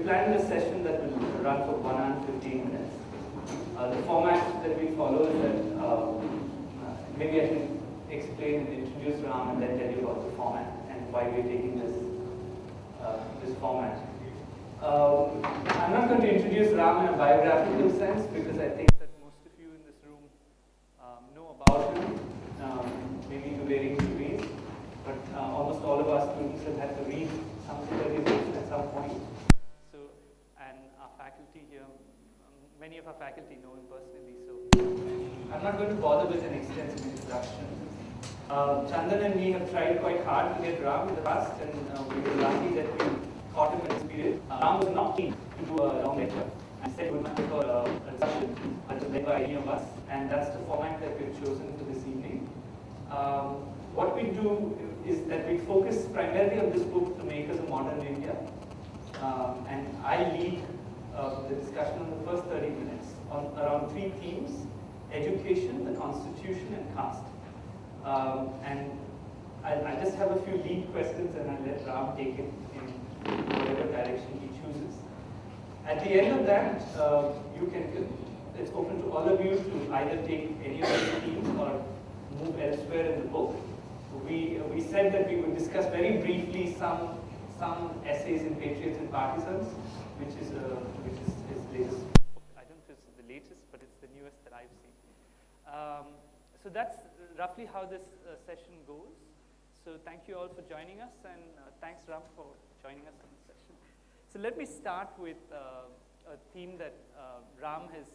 planned a session that will run for 1 hour and 15 minutes. The format that we follow is that maybe I should explain and introduce Ram and then tell you about the format and why we're taking this format. I'm not going to introduce Ram in a biographical sense because I think that most of you in this room know about him, maybe to varying degrees, but almost all of our students have had to read something that he's written at some point. So, and our faculty here, many of our faculty know him personally, so I'm not going to bother with an extensive introduction. Chandan and me have tried quite hard to get Ram in the past, and we were lucky that we caught him in this period. Ram was not keen to do a long lecture and said he would not for a discussion until led by any of us, and that's the format that we've chosen for this evening. What we do is that we focus primarily on this book, The Makers of Modern India, and I lead the discussion on the first 30 minutes on around 3 themes: education, the constitution, and caste. And I just have a few lead questions and I'll let Ram take it in whatever direction he chooses. At the end of that, it's open to all of you to either take any of these themes or move elsewhere in the book. We said that we would discuss very briefly some essays in Patriots and Partisans, which is his latest book. I don't know if it's the latest, but it's the newest that I've seen. So that's roughly how this session goes. So thank you all for joining us, and thanks Ram for joining us on this session. So let me start with a theme that Ram has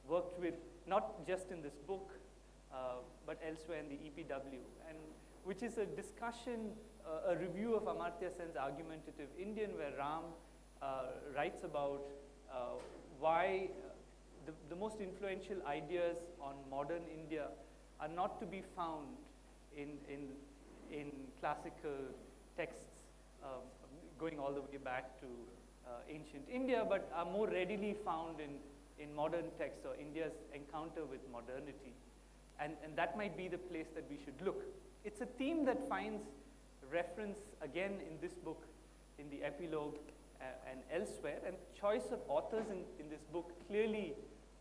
worked with, not just in this book, but elsewhere in the EPW, and which is a discussion, a review of Amartya Sen's Argumentative Indian, where Ram writes about why the most influential ideas on modern India are not to be found in classical texts going all the way back to ancient India, but are more readily found in modern texts, or India's encounter with modernity. And that might be the place that we should look. It's a theme that finds reference again in this book, in the epilogue, and elsewhere. And choice of authors in this book clearly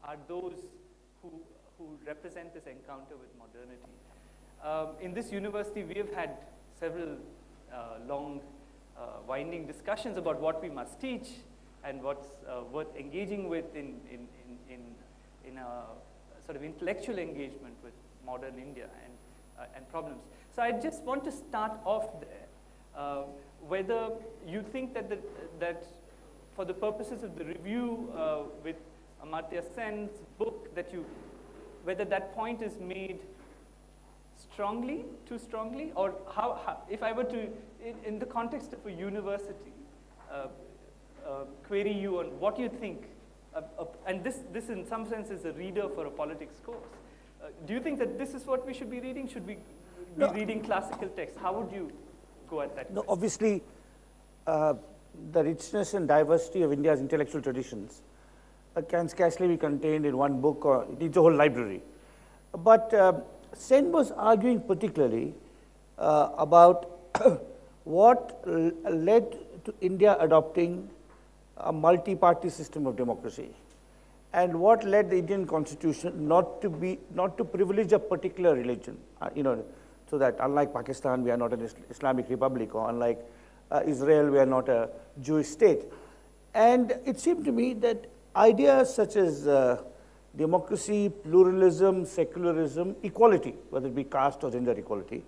are those who represent this encounter with modernity. In this university, we have had several long, winding discussions about what we must teach and what's worth engaging with in a sort of intellectual engagement with modern India and problems. So I just want to start off there, whether you think that for the purposes of the review with Amartya Sen's book, whether that point is made strongly, too strongly, or how if I were to, in the context of a university, query you on what you think, and this in some sense is a reader for a politics course. Do you think that this is what we should be reading? Should we be reading classical texts? How would you go at that? No, obviously, the richness and diversity of India's intellectual traditions can scarcely be contained in one book, or it needs a whole library. But Sen was arguing particularly about what led to India adopting a multi-party system of democracy, and what led the Indian constitution not to privilege a particular religion, so that unlike Pakistan, we are not an Islamic republic, or unlike Israel, we are not a Jewish state. And it seemed to me that ideas such as democracy, pluralism, secularism, equality, whether it be caste or gender equality,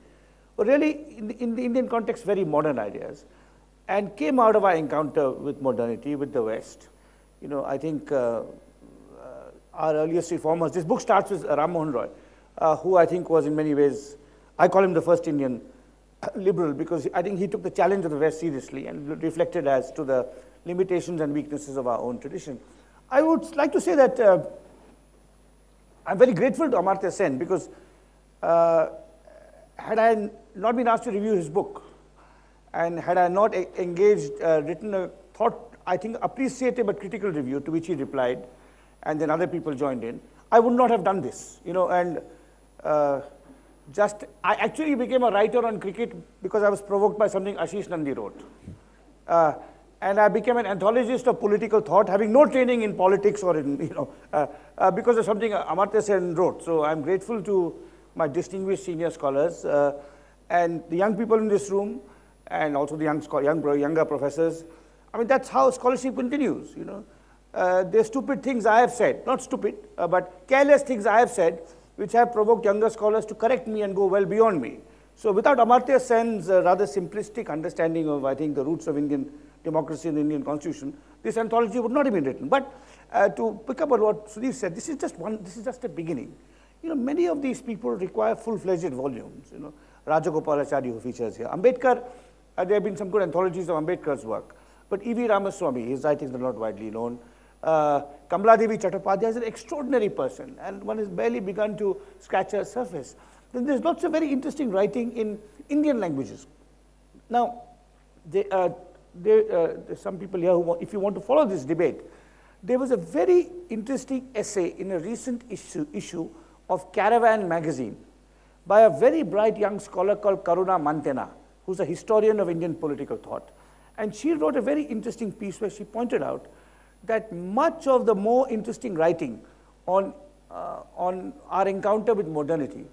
were really, in the Indian context, very modern ideas, and came out of our encounter with modernity, with the West. I think our earliest reformers, this book starts with Ram Mohan Roy, who I think was in many ways, I call him the first Indian liberal, because I think he took the challenge of the West seriously and reflected as to the limitations and weaknesses of our own tradition. I would like to say that I'm very grateful to Amartya Sen, because had I not been asked to review his book, and had I not engaged, written a I think appreciative but critical review to which he replied, and then other people joined in, I would not have done this, and I actually became a writer on cricket because I was provoked by something Ashish Nandi wrote. And I became an anthologist of political thought, having no training in politics or in, because of something Amartya Sen wrote. So I'm grateful to my distinguished senior scholars and the young people in this room, and also the younger professors. I mean, that's how scholarship continues, There's stupid things I have said, not stupid, but careless things I have said, which have provoked younger scholars to correct me and go well beyond me. So without Amartya Sen's rather simplistic understanding of, I think, the roots of Indian democracy and the Indian constitution, this anthology would not have been written. But to pick up on what Sudhir said, this is just a beginning. Many of these people require full-fledged volumes. Rajagopalachari, who features here. Ambedkar, there have been some good anthologies of Ambedkar's work. But E.V. Ramaswamy, his writings are not widely known. Kamaladevi Chattopadhyay is an extraordinary person, and one has barely begun to scratch her surface. Then there's lots of very interesting writing in Indian languages. Now, there's some people here who, if you want to follow this debate, there was a very interesting essay in a recent issue of Caravan magazine by a very bright young scholar called Karuna Mantena, who's a historian of Indian political thought. And she wrote a very interesting piece where she pointed out that much of the more interesting writing on our encounter with modernity,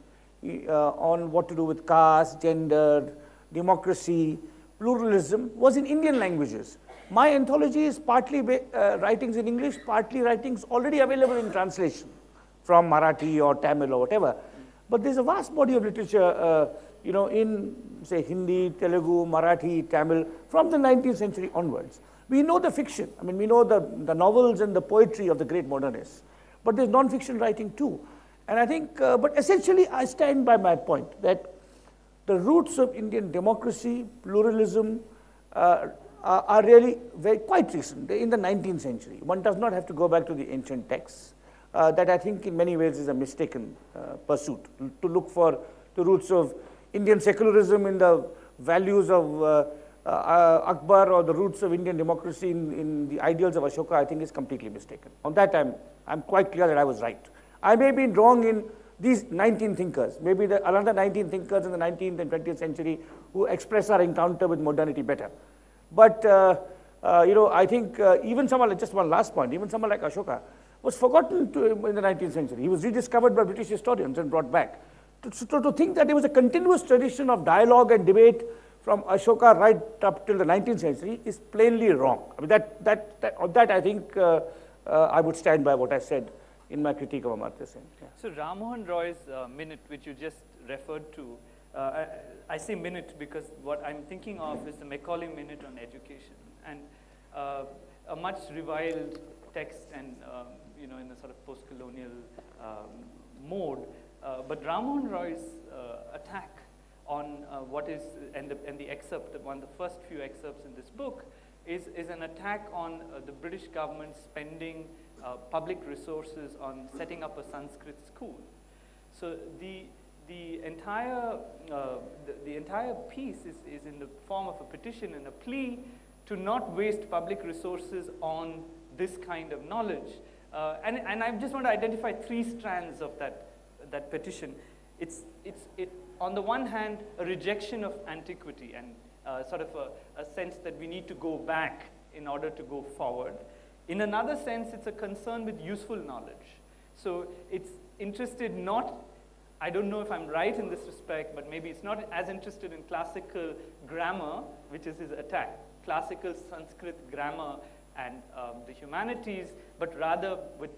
on what to do with caste, gender, democracy, pluralism, was in Indian languages. My anthology is partly writings in English, partly writings already available in translation from Marathi or Tamil or whatever. But there's a vast body of literature, in, say, Hindi, Telugu, Marathi, Tamil, from the 19th century onwards. We know the fiction. I mean, we know the novels and the poetry of the great modernists. But there's non-fiction writing too. And I think, but essentially, I stand by my point that the roots of Indian democracy, pluralism, are really quite recent, in the 19th century. One does not have to go back to the ancient texts. That I think in many ways is a mistaken pursuit, to look for the roots of Indian secularism in the values of Akbar or the roots of Indian democracy in the ideals of Ashoka, I think is completely mistaken. On that, I'm quite clear that I was right. I may have been wrong in these 19 thinkers, maybe another 19 thinkers in the 19th and 20th century who express our encounter with modernity better. But, I think even someone, like, just one last point, even someone like Ashoka was forgotten in the 19th century. He was rediscovered by British historians and brought back. To think that there was a continuous tradition of dialogue and debate from Ashoka right up till the 19th century is plainly wrong. I mean, on that I think I would stand by what I said in my critique of Amartya Sen. Yeah. So Ram Mohan Roy's minute, which you just referred to, I say minute because what I'm thinking of is the Macaulay Minute on education, and a much reviled text and in a sort of post-colonial mode. But Ram Mohan Roy's attack on what is, and the excerpt, one of the first few excerpts in this book, is an attack on the British government spending public resources on setting up a Sanskrit school. So the entire piece is in the form of a petition and a plea to not waste public resources on this kind of knowledge. And I just want to identify three strands of that petition. It's on the one hand a rejection of antiquity and sort of a sense that we need to go back in order to go forward. In another sense, it's a concern with useful knowledge. So it's interested not, I don't know if I'm right in this respect, but maybe it's not as interested in classical grammar, which is his attack, classical Sanskrit grammar and the humanities, but rather with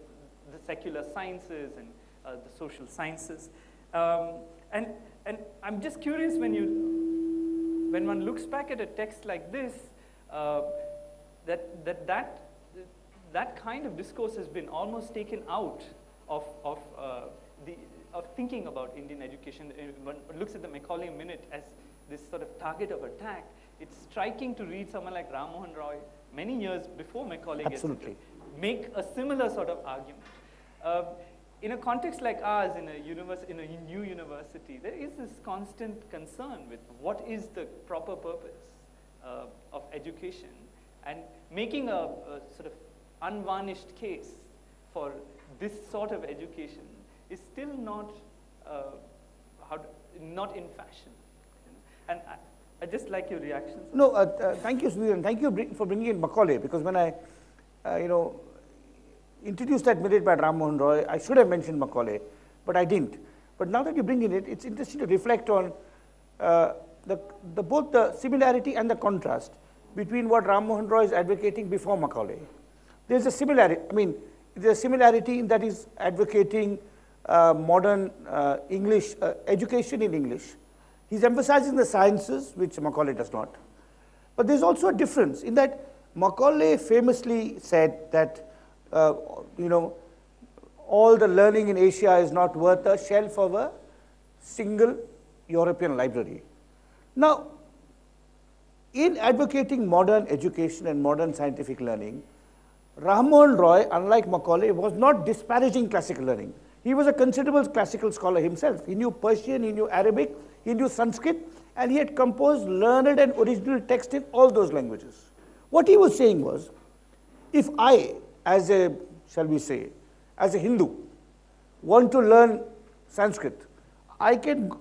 the secular sciences and the social sciences. And I'm just curious, when one looks back at a text like this, that kind of discourse has been almost taken out of thinking about Indian education. One looks at the Macaulay Minute as this sort of target of attack. It's striking to read someone like Ram Mohan Roy, many years before Macaulay gets into, make a similar sort of argument. In a context like ours, in a new university, there is this constant concern with what is the proper purpose of education, and making a sort of unvarnished case for this sort of education is still not not in fashion. And I'd just like your reactions. No, thank you, Sudhir, and thank you for bringing in Macaulay, because when I, introduced that minute by Ram Mohan Roy, I should have mentioned Macaulay, but I didn't. But now that you bring in it, it's interesting to reflect on both the similarity and the contrast between what Ram Mohan Roy is advocating before Macaulay. There's a similarity, there's a similarity in that he's advocating modern English, education in English. He's emphasizing the sciences, which Macaulay does not. But there's also a difference in that Macaulay famously said that, all the learning in Asia is not worth a shelf of a single European library. Now, in advocating modern education and modern scientific learning, Ram Mohan Roy, unlike Macaulay, was not disparaging classical learning. He was a considerable classical scholar himself. He knew Persian, he knew Arabic, he knew Sanskrit, and he had composed learned and original text in all those languages. What he was saying was, if I, as a, shall we say, as a Hindu, want to learn Sanskrit, I can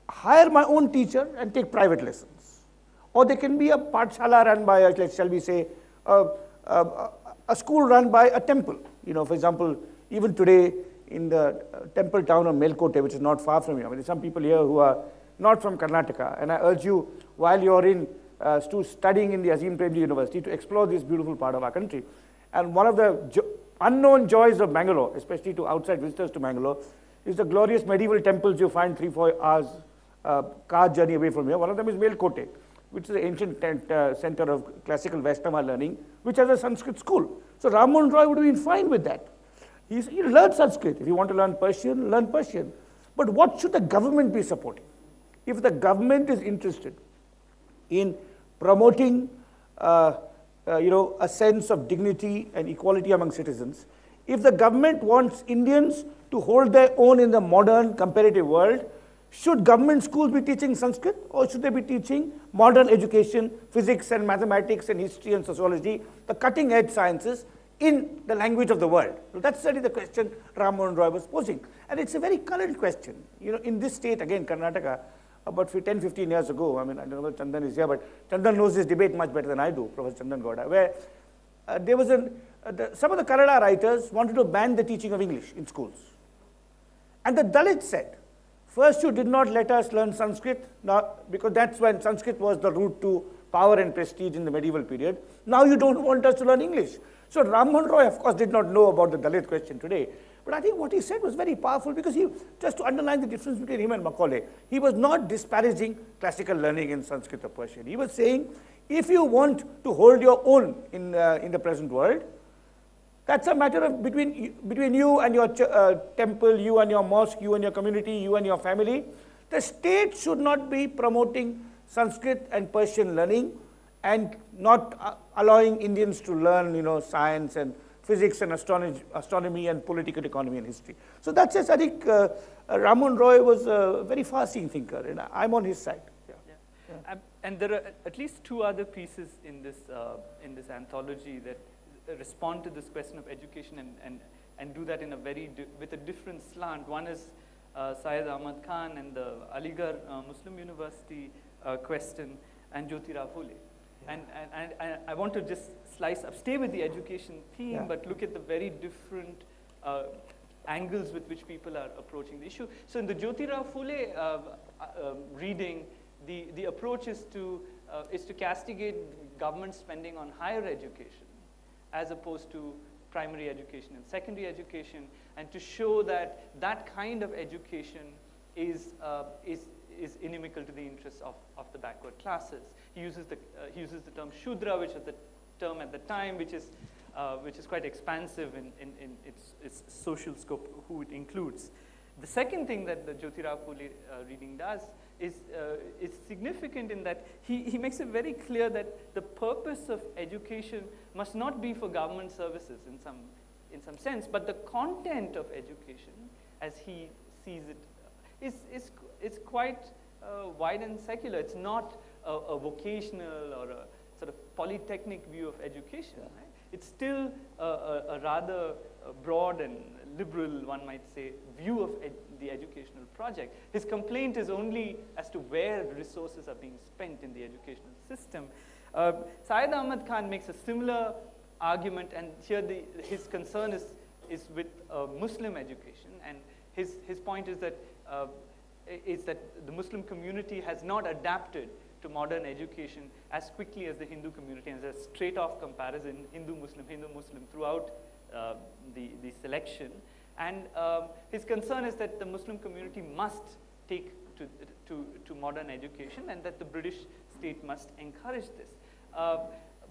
hire my own teacher and take private lessons. Or there can be a pathshala run by, shall we say, a school run by a temple. For example, even today in the temple town of Melkote, which is not far from here, some people here who are not from Karnataka, and I urge you, while you're in studying in the Azim Premji University, to explore this beautiful part of our country. And one of the unknown joys of Bangalore, especially to outside visitors to Bangalore, is the glorious medieval temples you find 3-4 hours car journey away from here. One of them is Melkote, which is an ancient center of classical Vaishnava learning, which has a Sanskrit school. So Ram Mohan Roy would have been fine with that. He learned Sanskrit. If you want to learn Persian, learn Persian. But what should the government be supporting? If the government is interested in promoting a sense of dignity and equality among citizens, if the government wants Indians to hold their own in the modern competitive world, should government schools be teaching Sanskrit, or should they be teaching modern education, physics and mathematics and history and sociology, the cutting edge sciences, in the language of the world? So that's certainly the question Ram Mohan Roy was posing. And it's a very current question. In this state, again, Karnataka, about 10-15 years ago, I don't know whether Chandan is here, but Chandan knows this debate much better than I do, Professor Chandan Gowda, where there was some of the Kannada writers wanted to ban the teaching of English in schools. And the Dalits said, first you did not let us learn Sanskrit, because that's when Sanskrit was the route to power and prestige in the medieval period. Now you don't want us to learn English. So Ram Mohan Roy, of course, did not know about the Dalit question today. But I think what he said was very powerful, because just to underline the difference between him and Macaulay, he was not disparaging classical learning in Sanskrit or Persian. He was saying, if you want to hold your own in the present world, that's a matter of between you and your temple, you and your mosque, you and your community, you and your family. The state should not be promoting Sanskrit and Persian learning and not allowing Indians to learn, science and physics and astronomy and political economy and history. So that's just, I think, Ram Mohan Roy was a very far-seeing thinker, and I'm on his side. Yeah. And there are at least two other pieces in this anthology that respond to this question of education and do that in a with a different slant. One is Syed Ahmad Khan and the Aligarh Muslim University question, and Jyotirao Phule. And I want to just stay with the education theme, but look at the very different angles with which people are approaching the issue. So in the Jyotirao Phule reading, the approach is to castigate government spending on higher education as opposed to primary education and secondary education, and to show that that kind of education is inimical to the interests of the backward classes. He uses the term Shudra, which is the term at the time, which is quite expansive in its social scope, who it includes. The second thing that the Jyotirao Phule reading does is significant in that he makes it very clear that the purpose of education must not be for government services in some sense, but the content of education, as he sees it, is quite wide and secular. It's not a vocational or a sort of polytechnic view of education. Right? it's still a rather broad and liberal, one might say, view of the educational project. His complaint is only as to where resources are being spent in the educational system. Syed Ahmad Khan makes a similar argument, and here his concern is with Muslim education, and his point is that the Muslim community has not adapted to modern education as quickly as the Hindu community, and there's a straight-off comparison, Hindu-Muslim throughout the selection. And his concern is that the Muslim community must take to modern education, and that the British state must encourage this.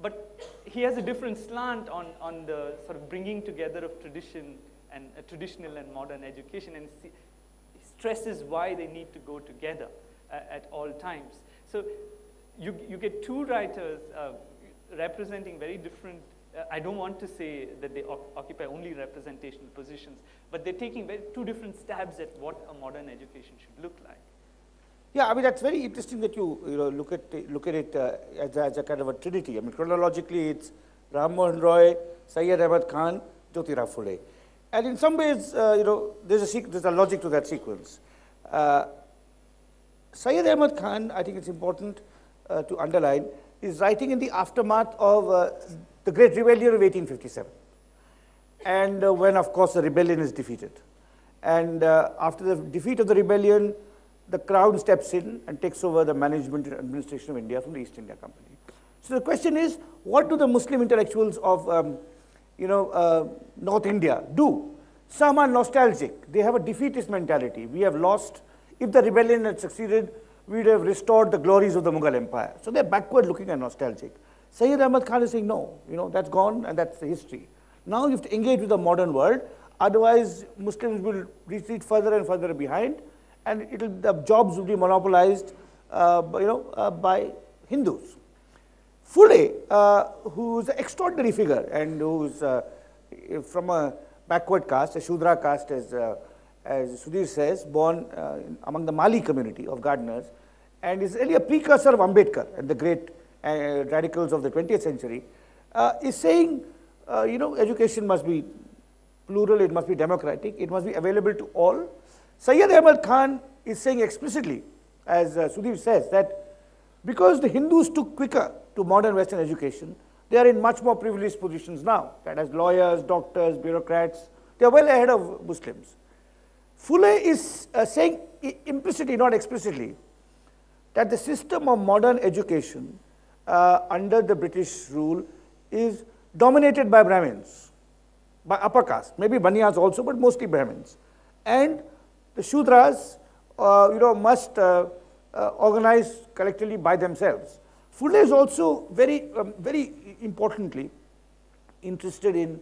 But he has a different slant on the sort of bringing together of tradition and traditional and modern education, and he stresses why they need to go together at all times. So you get two writers representing very different, I don't want to say that they occupy only representational positions, but they're taking two different stabs at what a modern education should look like. Yeah, I mean, that's very interesting that you look at it as a kind of a trinity. I mean, chronologically, it's Ram Mohan Roy, Syed Ahmad Khan, Jyotirao Phule. And in some ways, there's a logic to that sequence. Syed Ahmad Khan, I think it's important to underline, is writing in the aftermath of the Great Rebellion of 1857. And when, of course, the rebellion is defeated. And after the defeat of the rebellion, the Crown steps in and takes over the management and administration of India from the East India Company. So the question is, what do the Muslim intellectuals of North India do? Some are nostalgic. They have a defeatist mentality. We have lost. If the rebellion had succeeded, we would have restored the glories of the Mughal Empire. So they're backward looking and nostalgic. Syed Ahmad Khan is saying, no, that's gone and that's the history. Now you have to engage with the modern world. Otherwise, Muslims will retreat further and further behind, and the jobs will be monopolized by Hindus. Phule, who's an extraordinary figure and who's from a backward caste, a Shudra caste, as Sudhir says, born among the Mali community of gardeners, and is really a precursor of Ambedkar and the great radicals of the 20th century, is saying, education must be plural, it must be democratic, it must be available to all. Syed Ahmad Khan is saying explicitly, as Sudhir says, that because the Hindus took quicker to modern Western education, they are in much more privileged positions now, that as lawyers, doctors, bureaucrats, they are well ahead of Muslims. Phule is saying implicitly, not explicitly, that the system of modern education under the British rule is dominated by Brahmins, by upper caste, maybe Baniyas also, but mostly Brahmins. And the Shudras, must organize collectively by themselves. Phule is also very importantly interested in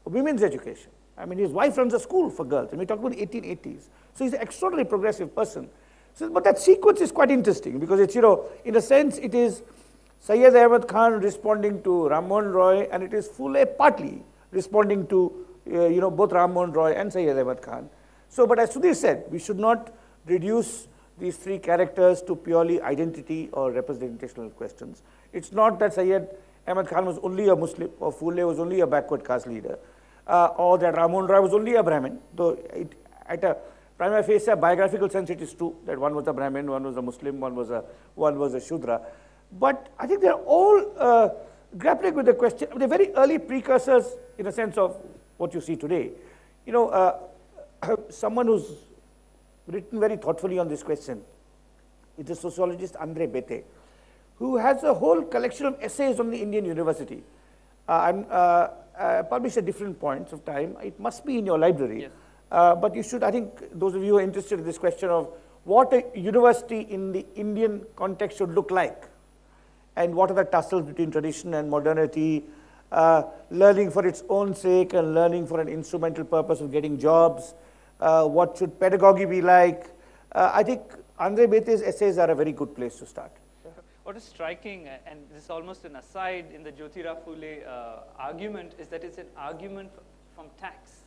women's education. I mean, his wife runs a school for girls, and we talk about the 1880s. So he's an extraordinarily progressive person. So, but that sequence is quite interesting because it's, in a sense, it is Syed Ahmad Khan responding to Ram Mohan Roy, and it is Phule partly responding to, both Ram Mohan Roy and Syed Ahmad Khan. So, but as Sudhir said, we should not reduce these three characters to purely identity or representational questions. It's not that Syed Ahmad Khan was only a Muslim, or Phule was only a backward caste leader, or that Ram Mohan Roy was only a Brahmin, though at a prima facie biographical sense it is true that one was a Brahmin, one was a Muslim, one was a Shudra. But I think they're all grappling with the question. They're very early precursors in a sense of what you see today. Someone who's written very thoughtfully on this question is the sociologist André Bete, who has a whole collection of essays on the Indian university. Published at different points of time. It must be in your library. Yes. But you should, I think, those of you who are interested in this question of what a university in the Indian context should look like, and what are the tussles between tradition and modernity, learning for its own sake and learning for an instrumental purpose of getting jobs, what should pedagogy be like. I think André Bete's essays are a very good place to start. What is striking, and this is almost an aside in the Jyotirao Phule argument, is that it's an argument from tax.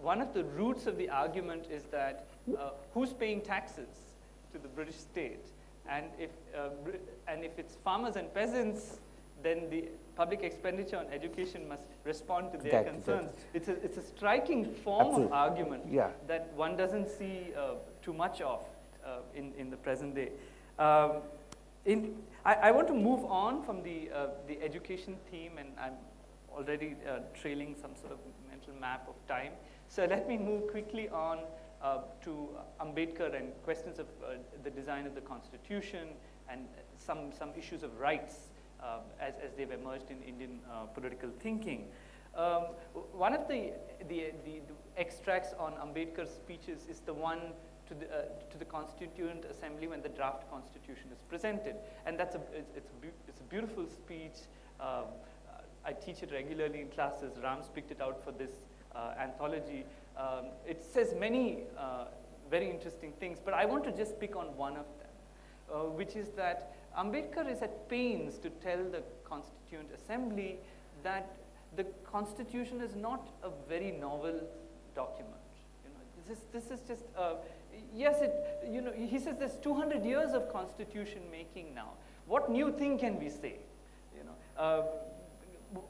One of the roots of the argument is that who's paying taxes to the British state, and if it's farmers and peasants, then the public expenditure on education must respond to their concerns. It's a striking form of argument that one doesn't see too much of in the present day. I want to move on from the education theme, and I'm already trailing some sort of mental map of time. So let me move quickly on to Ambedkar and questions of the design of the Constitution and some issues of rights as they've emerged in Indian political thinking. One of the extracts on Ambedkar's speeches is the one to the Constituent Assembly when the draft Constitution is presented, and it's a beautiful speech. I teach it regularly in classes. Ram's picked it out for this anthology. It says many very interesting things, but I want to just pick on one of them, which is that Ambedkar is at pains to tell the Constituent Assembly that the Constitution is not a very novel document. This is just yes, he says there's 200 years of constitution making now. What new thing can we say?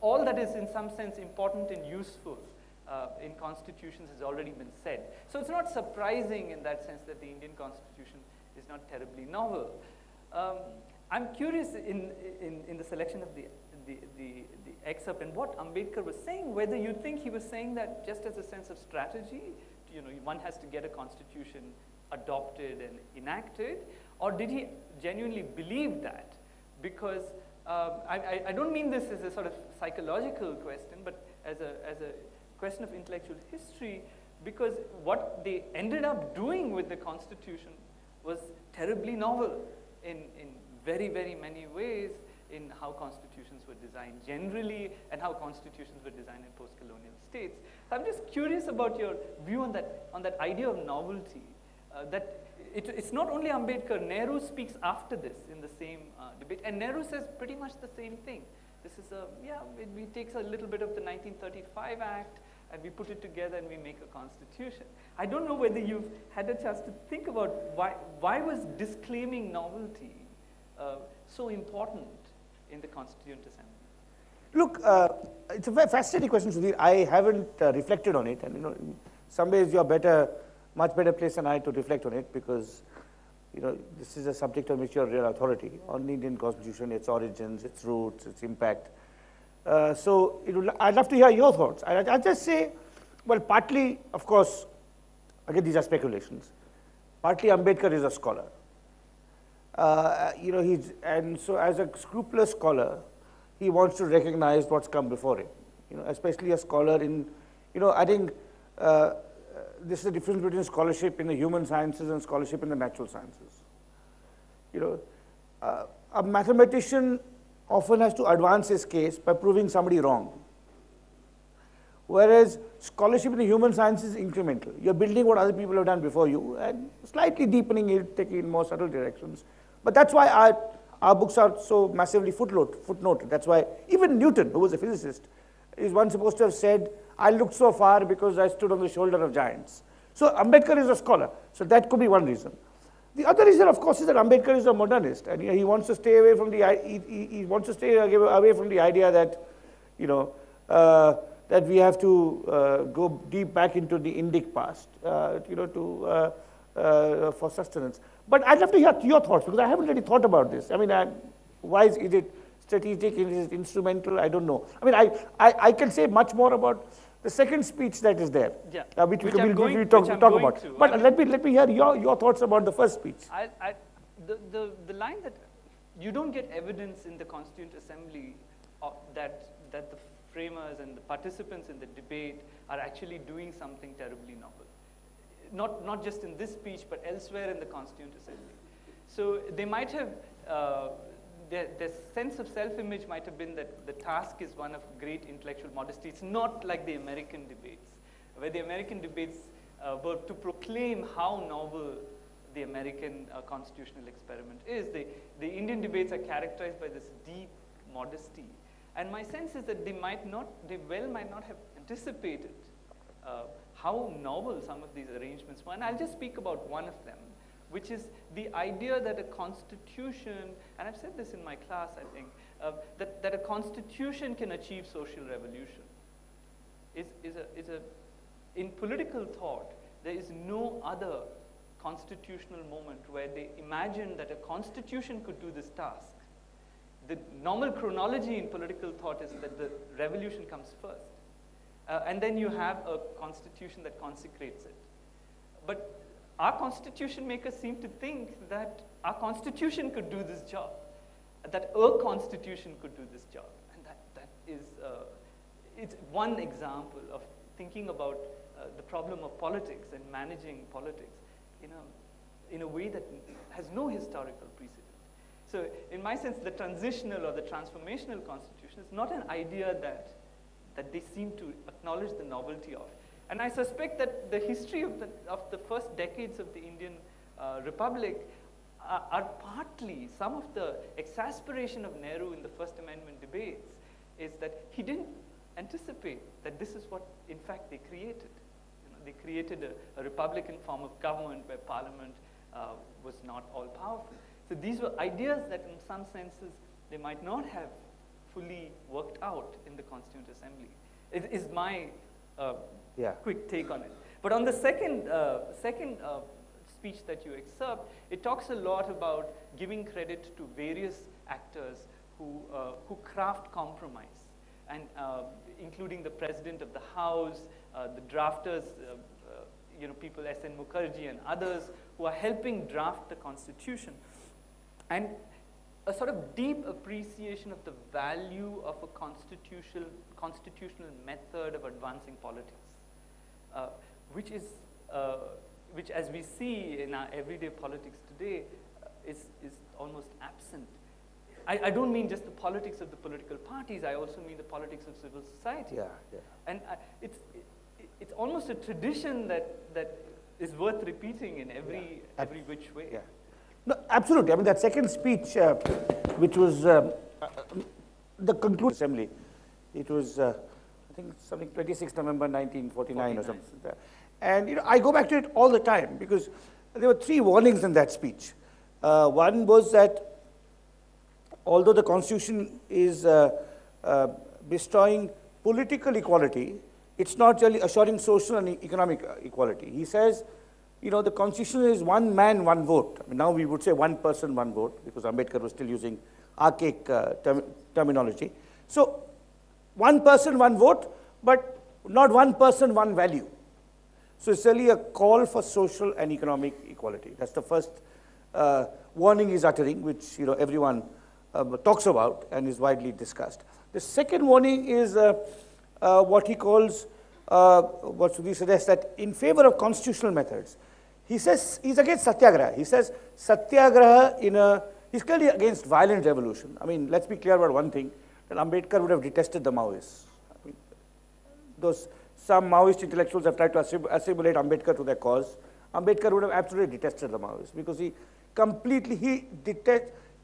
All that is in some sense important and useful in constitutions has already been said. So it's not surprising in that sense that the Indian Constitution is not terribly novel. I'm curious in the selection of the excerpt and what Ambedkar was saying, whether you think he was saying that just as a sense of strategy, one has to get a constitution adopted and enacted, or did he genuinely believe that? Because I don't mean this as a sort of psychological question, but as a question of intellectual history, because what they ended up doing with the Constitution was terribly novel in very, very many ways in how constitutions were designed generally and how constitutions were designed in post-colonial states. So I'm just curious about your view on that idea of novelty. That it's not only Ambedkar, Nehru speaks after this in the same debate, and Nehru says pretty much the same thing. This is we take a little bit of the 1935 Act and we put it together and we make a constitution. I don't know whether you've had a chance to think about why was disclaiming novelty so important in the Constituent Assembly? Look, it's a very fascinating question, Sudhir. I haven't reflected on it, and in some ways you're much better placed than I to reflect on it, because this is a subject on which you're a real authority on the Indian Constitution, its origins, its roots, its impact. So I'd love to hear your thoughts. I'll just say, well, partly, of course, again, these are speculations. Partly Ambedkar is a scholar. And so as a scrupulous scholar, he wants to recognize what's come before him. Especially a scholar in, I think this is the difference between scholarship in the human sciences and scholarship in the natural sciences. A mathematician often has to advance his case by proving somebody wrong. Whereas scholarship in the human sciences is incremental. You're building what other people have done before you and slightly deepening it, taking it in more subtle directions. But that's why our books are so massively footnoted. That's why even Newton, who was a physicist, is one supposed to have said, I looked so far because I stood on the shoulder of giants. So Ambedkar is a scholar. So that could be one reason. The other reason, of course, is that Ambedkar is a modernist, and he wants to stay away from the idea that that we have to go deep back into the Indic past, for sustenance. But I'd love to hear your thoughts, because I haven't really thought about this. I mean, why is it strategic? Is it instrumental? I don't know. I mean, I can say much more about the second speech that is there, which we'll talk about. But let me hear your thoughts about the first speech. The line that you don't get evidence in the Constituent Assembly that the framers and the participants in the debate are actually doing something terribly novel. Not just in this speech, but elsewhere in the Constituent Assembly. So they might have, their sense of self-image might have been that the task is one of great intellectual modesty. It's not like the American debates, where the American debates were to proclaim how novel the American constitutional experiment is. The Indian debates are characterized by this deep modesty. And my sense is that they might not have anticipated how novel some of these arrangements were. And I'll just speak about one of them, which is the idea that a constitution, and I've said this in my class, I think, that a constitution can achieve social revolution. In political thought, there is no other constitutional moment where they imagine that a constitution could do this task. The normal chronology in political thought is that the revolution comes first. And then you have a constitution that consecrates it. But our constitution makers seem to think that our constitution could do this job, that a constitution could do this job. And that is, it's one example of thinking about the problem of politics and managing politics in a way that has no historical precedent. So in my sense, the transitional or the transformational constitution is not an idea that they seem to acknowledge the novelty of. And I suspect that the history of the first decades of the Indian Republic are partly some of the exasperation of Nehru in the First Amendment debates is that he didn't anticipate that this is what, in fact, they created. They created a republican form of government where parliament was not all-powerful. So these were ideas that in some senses they might not have fully worked out in the Constituent Assembly. It is my quick take on it. But on the second speech that you excerpt, it talks a lot about giving credit to various actors who craft compromise, and including the President of the House, the drafters, people S.N. Mukherjee and others who are helping draft the Constitution. And a sort of deep appreciation of the value of a constitutional method of advancing politics, which as we see in our everyday politics today, is almost absent. I don't mean just the politics of the political parties, I also mean the politics of civil society. Yeah, yeah. And it's almost a tradition that is worth repeating in every which way. Yeah. No, absolutely. I mean, that second speech, which was the conclusion assembly, it was, I think, something 26 November 1949 or something. And I go back to it all the time because there were three warnings in that speech. One was that although the Constitution is bestowing political equality, it's not really assuring social and economic equality. He says, the Constitution is one man, one vote. I mean, now we would say one person, one vote, because Ambedkar was still using archaic terminology. So, one person, one vote, but not one person, one value. So, it's really a call for social and economic equality. That's the first warning he's uttering, which everyone talks about and is widely discussed. The second warning is what he calls, what Sudhir suggests, that in favor of constitutional methods. He says he's against satyagraha. He says satyagraha he's clearly against violent revolution. I mean, let's be clear about one thing, that Ambedkar would have detested the Maoists. I mean, some Maoist intellectuals have tried to assimilate Ambedkar to their cause. Ambedkar would have absolutely detested the Maoists because he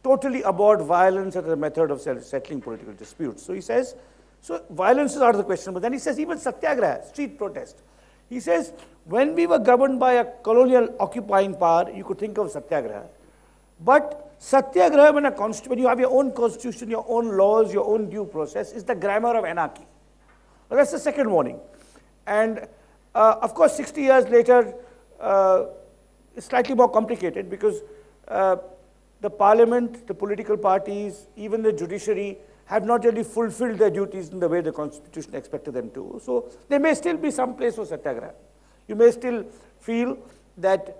totally abhorred violence as a method of settling political disputes. So he says, so violence is out of the question, but then he says even satyagraha, street protest. He says, when we were governed by a colonial occupying power, you could think of satyagraha. But satyagraha, when you have your own constitution, your own laws, your own due process, is the grammar of anarchy. Well, that's the second warning. And of course, 60 years later, it's slightly more complicated because the parliament, the political parties, even the judiciary have not really fulfilled their duties in the way the Constitution expected them to. So there may still be some place for satyagraha. You may still feel that,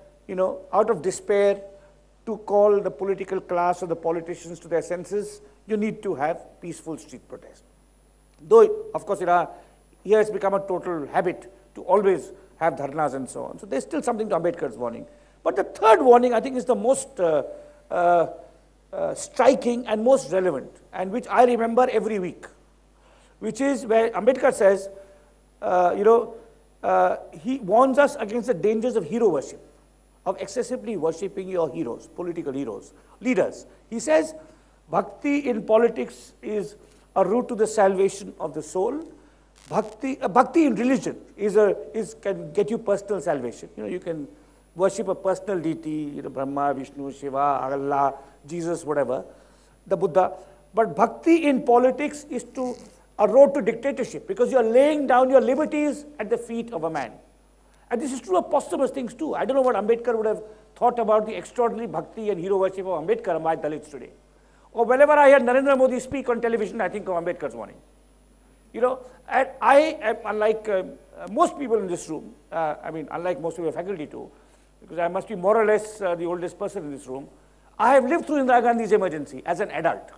out of despair, to call the political class or the politicians to their senses, you need to have peaceful street protest. Though, of course, here it's become a total habit to always have dharnas and so on. So there's still something to Ambedkar's warning. But the third warning, I think, is the most striking and most relevant, and which I remember every week, which is where Ambedkar says, he warns us against the dangers of hero worship, of excessively worshipping your heroes, political heroes, leaders. He says, bhakti in politics is a route to the salvation of the soul. Bhakti in religion can get you personal salvation. You can worship a personal deity, Brahma, Vishnu, Shiva, Allah, Jesus, whatever, the Buddha. But bhakti in politics is a road to dictatorship, because you are laying down your liberties at the feet of a man. And this is true of posthumous things too. I don't know what Ambedkar would have thought about the extraordinary bhakti and hero worship of Ambedkar among Dalits today. Or whenever I hear Narendra Modi speak on television, I think of Ambedkar's warning. You know, and I am, unlike most people in this room, unlike most of your faculty too, because I must be more or less the oldest person in this room, I have lived through Indira Gandhi's emergency as an adult.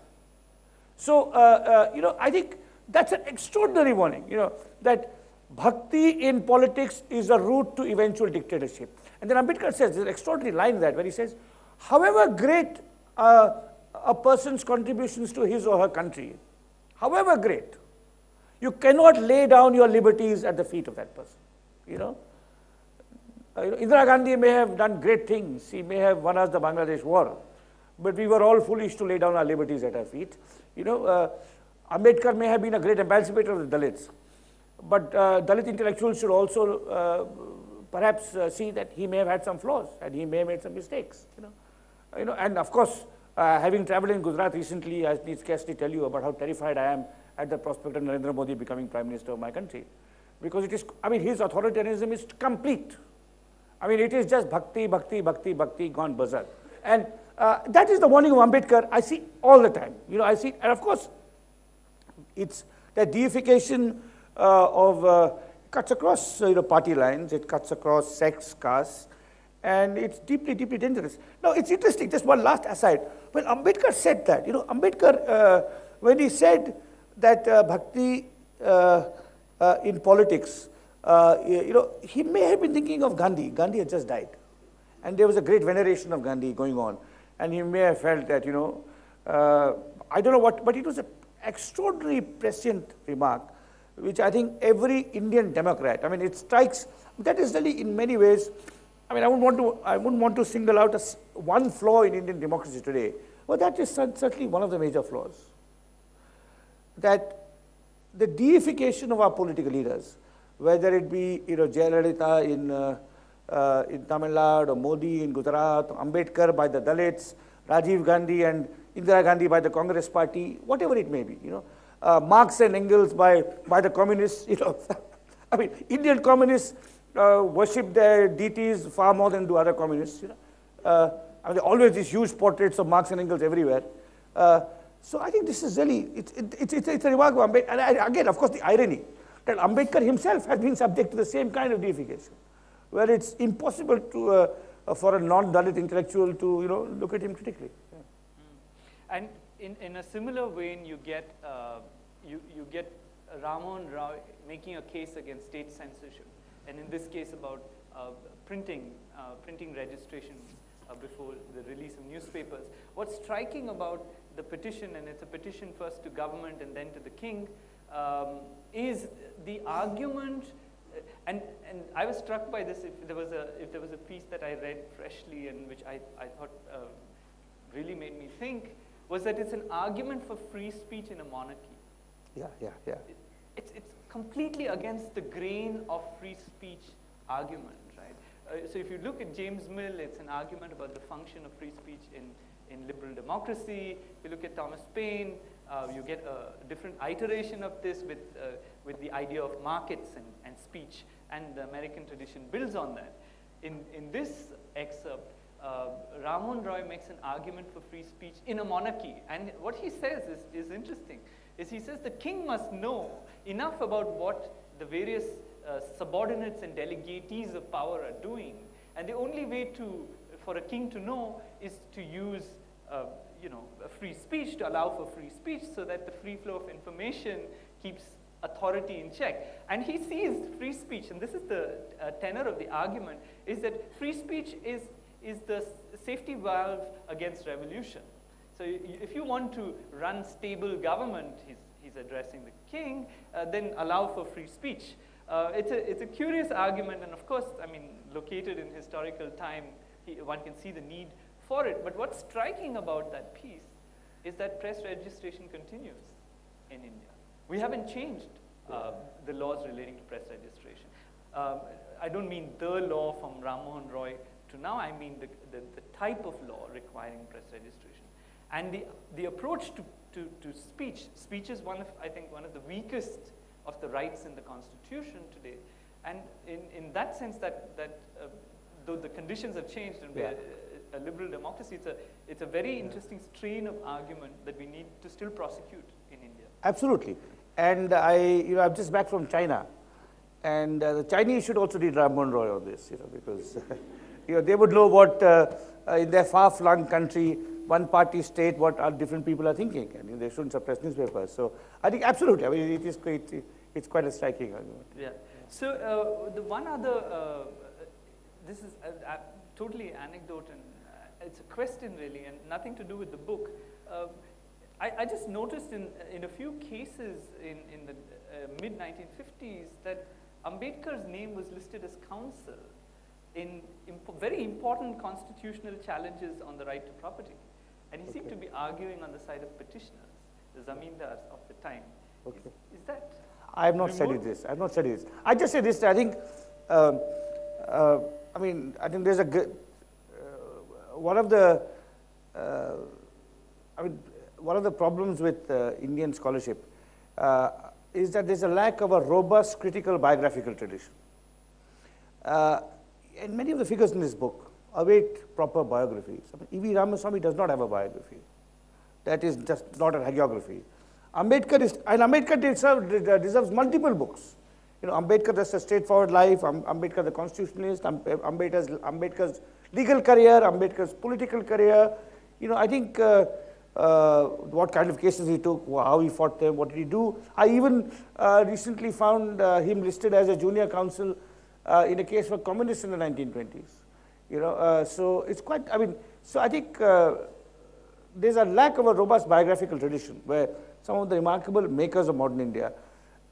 So, I think that's an extraordinary warning, that bhakti in politics is a route to eventual dictatorship. And then Ambedkar says, there's an extraordinary line there where he says, however great a person's contributions to his or her country, however great, you cannot lay down your liberties at the feet of that person. Indira Gandhi may have done great things. She may have won us the Bangladesh war, but we were all foolish to lay down our liberties at her feet. Ambedkar may have been a great emancipator of the Dalits, but Dalit intellectuals should also perhaps see that he may have had some flaws and he may have made some mistakes. And of course, having traveled in Gujarat recently, I need scarcely tell you about how terrified I am at the prospect of Narendra Modi becoming Prime Minister of my country. Because it is, his authoritarianism is complete. It is just bhakti, bhakti, bhakti, bhakti gone berserk. And that is the warning of Ambedkar I see all the time. I see, and of course, it's the deification cuts across party lines, it cuts across sex, caste, and it's deeply, deeply dangerous. Now, it's interesting, just one last aside. When Ambedkar said that, Ambedkar, when he said that bhakti in politics, he may have been thinking of Gandhi. Gandhi had just died. And there was a great veneration of Gandhi going on. And he may have felt that, I don't know what, but it was an extraordinary prescient remark, which I think every Indian Democrat, it strikes, that is really in many ways, I wouldn't want to single out one flaw in Indian democracy today, but that is certainly one of the major flaws. That the deification of our political leaders, whether it be Jayalalitha in Tamil Nadu, or Modi in Gujarat, Ambedkar by the Dalits, Rajiv Gandhi and Indira Gandhi by the Congress Party, whatever it may be, Marx and Engels by the communists, Indian communists worship their deities far more than do other communists. There are always these huge portraits of Marx and Engels everywhere. So I think this is really, it's a remarkable Ambedkar. And again, of course, the irony that Ambedkar himself has been subject to the same kind of deification, where it's impossible to, for a non-Dalit intellectual to look at him critically. Yeah. And in a similar vein, you get Ramon Roy making a case against state censorship, and in this case about printing registration before the release of newspapers. What's striking about the petition, and it's a petition first to government and then to the king, is the argument, and I was struck by this. If there was a piece that I read freshly and which I thought really made me think, was that it's an argument for free speech in a monarchy. Yeah. It's completely against the grain of free speech argument, right? So if you look at James Mill, it's an argument about the function of free speech in liberal democracy. If you look at Thomas Paine, you get a different iteration of this with the idea of markets and speech, and the American tradition builds on that. In this excerpt, Ramon Roy makes an argument for free speech in a monarchy, and what he says is interesting. He says the king must know enough about what the various subordinates and delegatees of power are doing, and the only way for a king to know is to use a free speech, to allow for free speech, so that the free flow of information keeps authority in check. And he sees free speech, and this is the tenor of the argument, is that free speech is the safety valve against revolution. So if you want to run stable government, he's addressing the king, then allow for free speech. It's a curious argument, and of course, located in historical time, one can see the need for it. But what's striking about that piece is that press registration continues in India. We haven't changed the laws relating to press registration. I don't mean the law from Ramon Roy to now, I mean the type of law requiring press registration. And the approach to to speech. Speech is I think, one of the weakest of the rights in the Constitution today. And in that sense, though the conditions have changed and we're a liberal democracy, it's a very interesting strain of argument that we need to still prosecute in India. Absolutely. And I'm just back from China, and the Chinese should also read Ram Monroy on this, because they would know what in their far-flung country, one-party state, what different people are thinking, and they shouldn't suppress newspapers. So I think absolutely. I mean, it's quite a striking argument. Yeah. So the one other, this is totally anecdote, and it's a question really, and nothing to do with the book. I just noticed in a few cases in the mid-1950s that Ambedkar's name was listed as counsel in very important constitutional challenges on the right to property. And he seemed to be arguing on the side of petitioners, the zamindars of the time. Okay. Is that? I have not studied this. I have not studied this. I just say this. I think, I think there's a good, one of the problems with Indian scholarship is that there's a lack of a robust critical biographical tradition. And many of the figures in this book await proper biographies. I mean, E.V. Ramaswamy does not have a biography. That is just not a hagiography. Ambedkar deserves multiple books. Ambedkar just a straightforward life, Ambedkar the constitutionalist, Ambedkar's legal career, Ambedkar's political career. I think what kind of cases he took, how he fought them, what did he do. I even recently found him listed as a junior counsel in a case for communists in the 1920s. So it's quite, so I think there's a lack of a robust biographical tradition where some of the remarkable makers of modern India,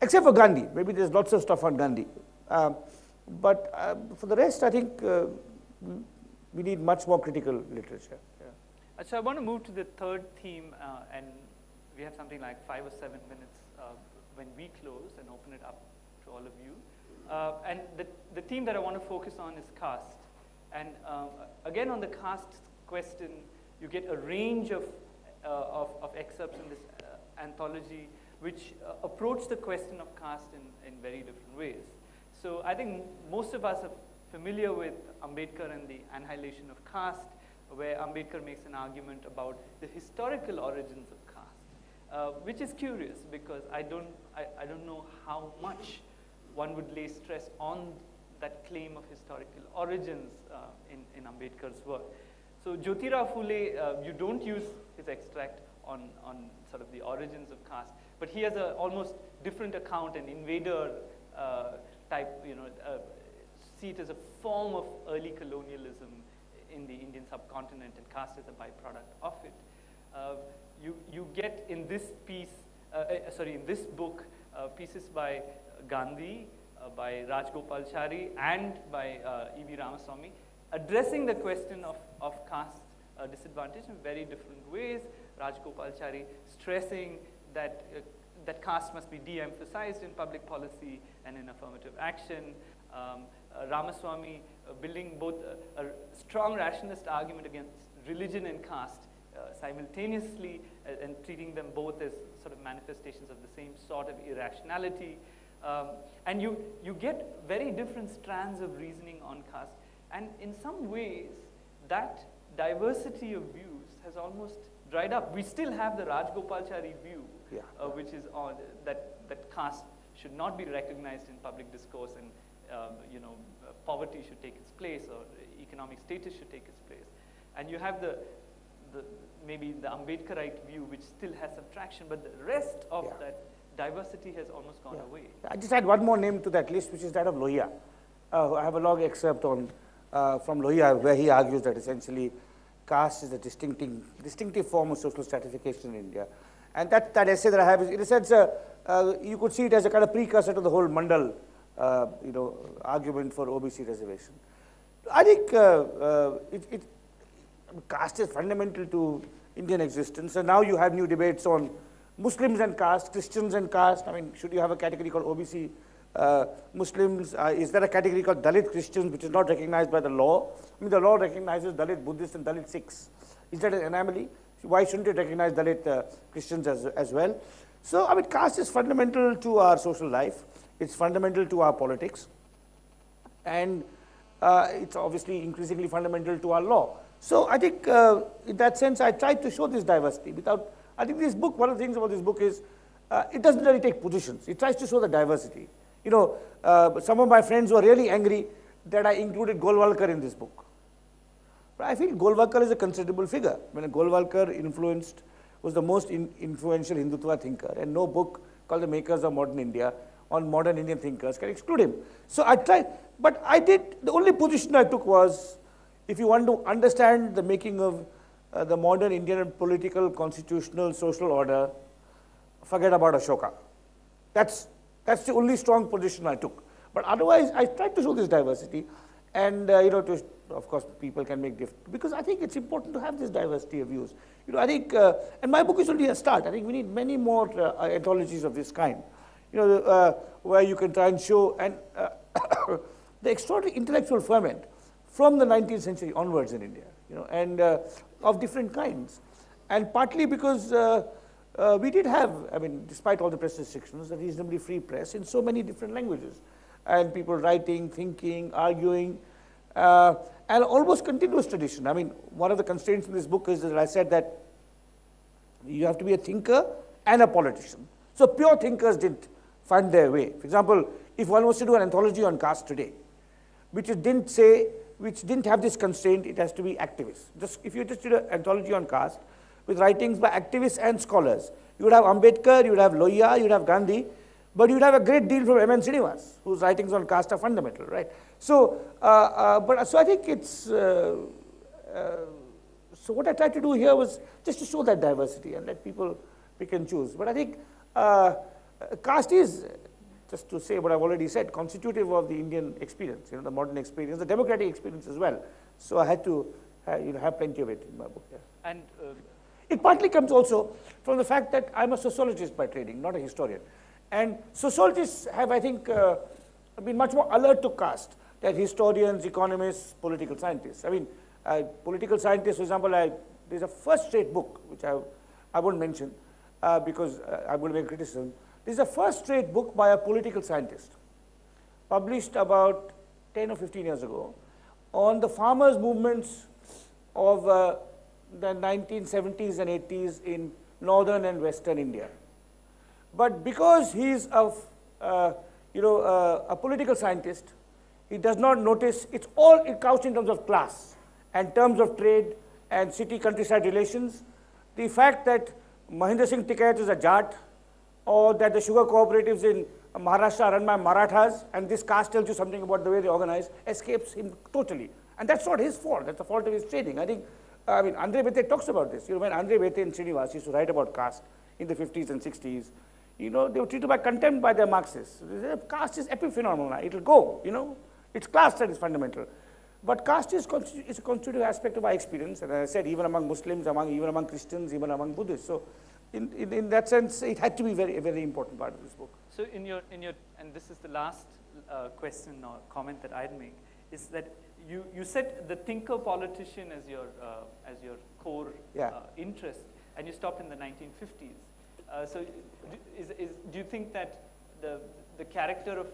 except for Gandhi, maybe there's lots of stuff on Gandhi. But for the rest, I think we need much more critical literature. Yeah. So I want to move to the third theme, and we have something like 5 or 7 minutes when we close and open it up to all of you. And the theme that I want to focus on is caste. And again, on the caste question, you get a range of excerpts in this anthology which approach the question of caste in very different ways. So I think most of us are familiar with Ambedkar and the annihilation of caste, where Ambedkar makes an argument about the historical origins of caste, which is curious because I don't know how much one would lay stress on that claim of historical origins in Ambedkar's work. So Jyotirao Phule, you don't use his extract on sort of the origins of caste, but he has an almost different account, an invader type, see it as a form of early colonialism in the Indian subcontinent, and caste is a byproduct of it. You get in this piece, in this book, pieces by Gandhi, by Rajgopalachari, and by E.V. Ramaswamy, addressing the question of caste disadvantage in very different ways. Rajgopalachari stressing that caste must be de-emphasized in public policy and in affirmative action. Ramaswamy building both a strong rationalist argument against religion and caste simultaneously, and treating them both as sort of manifestations of the same sort of irrationality. And you get very different strands of reasoning on caste. And in some ways, that diversity of views has almost dried up. We still have the Rajgopalachari view, which is on that caste should not be recognized in public discourse, and poverty should take its place, or economic status should take its place. And you have maybe the Ambedkarite view, which still has some traction, but the rest of that diversity has almost gone away. I just add one more name to that list, which is that of Lohia. I have a long excerpt from Lohia, where he argues that essentially caste is a distinctive form of social stratification in India. And that essay that I have is, in a sense, you could see it as a kind of precursor to the whole Mandal argument for OBC reservation. I think caste is fundamental to Indian existence, and now you have new debates on Muslims and caste, Christians and caste. I mean, should you have a category called OBC Muslims? Is there a category called Dalit Christians, which is not recognized by the law? I mean, the law recognizes Dalit Buddhists and Dalit Sikhs. Is that an anomaly? Why shouldn't it recognize Dalit Christians as well? So, I mean, caste is fundamental to our social life. It's fundamental to our politics. And it's obviously increasingly fundamental to our law. So, I think in that sense, I tried to show this diversity without, I think this book, one of the things about this book is, it doesn't really take positions. It tries to show the diversity. You know, some of my friends were really angry that I included Golwalkar in this book. But I feel Golwalkar is a considerable figure. When Golwalkar was the most influential Hindutva thinker, and no book called The Makers of Modern India on modern Indian thinkers can exclude him. So I tried, but the only position I took was, if you want to understand the making of the modern Indian political, constitutional, social order, forget about Ashoka. That's the only strong position I took. But otherwise, I tried to show this diversity, and you know, of course, people can make different, because I think it's important to have this diversity of views. You know, I think, and my book is only a start. I think we need many more anthologies of this kind. You know, where you can try and show and the extraordinary intellectual ferment from the 19th century onwards in India. You know, and of different kinds, and partly because we did have, I mean, despite all the press restrictions, a reasonably free press in so many different languages, and people writing, thinking, arguing, and almost continuous tradition. I mean, one of the constraints in this book is that I said that you have to be a thinker and a politician. So pure thinkers didn't find their way. For example, if one was to do an anthology on caste today, which didn't have this constraint, it has to be activists. If you just did an anthology on caste with writings by activists and scholars, you would have Ambedkar, you would have Lohia, you would have Gandhi, but you would have a great deal from M.N. Srinivas, whose writings on caste are fundamental, right? So, so I think it's, so what I tried to do here was just to show that diversity and let people pick and choose. But I think caste is, just to say what I've already said, constitutive of the Indian experience, you know, the modern experience, the democratic experience as well. So I had to have plenty of it in my book. Yeah. And it partly comes also from the fact that I'm a sociologist by training, not a historian. And sociologists have, I think, been much more alert to caste than historians, economists, political scientists. I mean, political scientists, for example, there's a first-rate book, which I won't mention because I'm going to make criticism. This is a first-rate book by a political scientist, published about 10 or 15 years ago, on the farmers' movements of the 1970s and 80s in northern and western India. But because he's a political scientist, he does not notice, it's all couched in terms of class and terms of trade and city-countryside relations. The fact that Mahendra Singh Tikait is a Jat, or that the sugar cooperatives in Maharashtra are run by Marathas, and this caste tells you something about the way they organize, escapes him totally. And that's not his fault, that's the fault of his training. I think, I mean, Andre Bete talks about this. You know, when Andre Bete and Srinivas used to write about caste in the 50s and 60s, you know, they were treated by contempt by their Marxists. Caste is epiphenomenal, it'll go, you know. It's class that is fundamental. But caste is a constitutive aspect of our experience, and as I said, even among Muslims, even among Christians, even among Buddhists. So, in that sense, it had to be a very important part of this book. So in your, and this is the last question or comment that I'd make, is that you said the thinker politician as your core interest, and you stopped in the 1950s. So do you think that the character of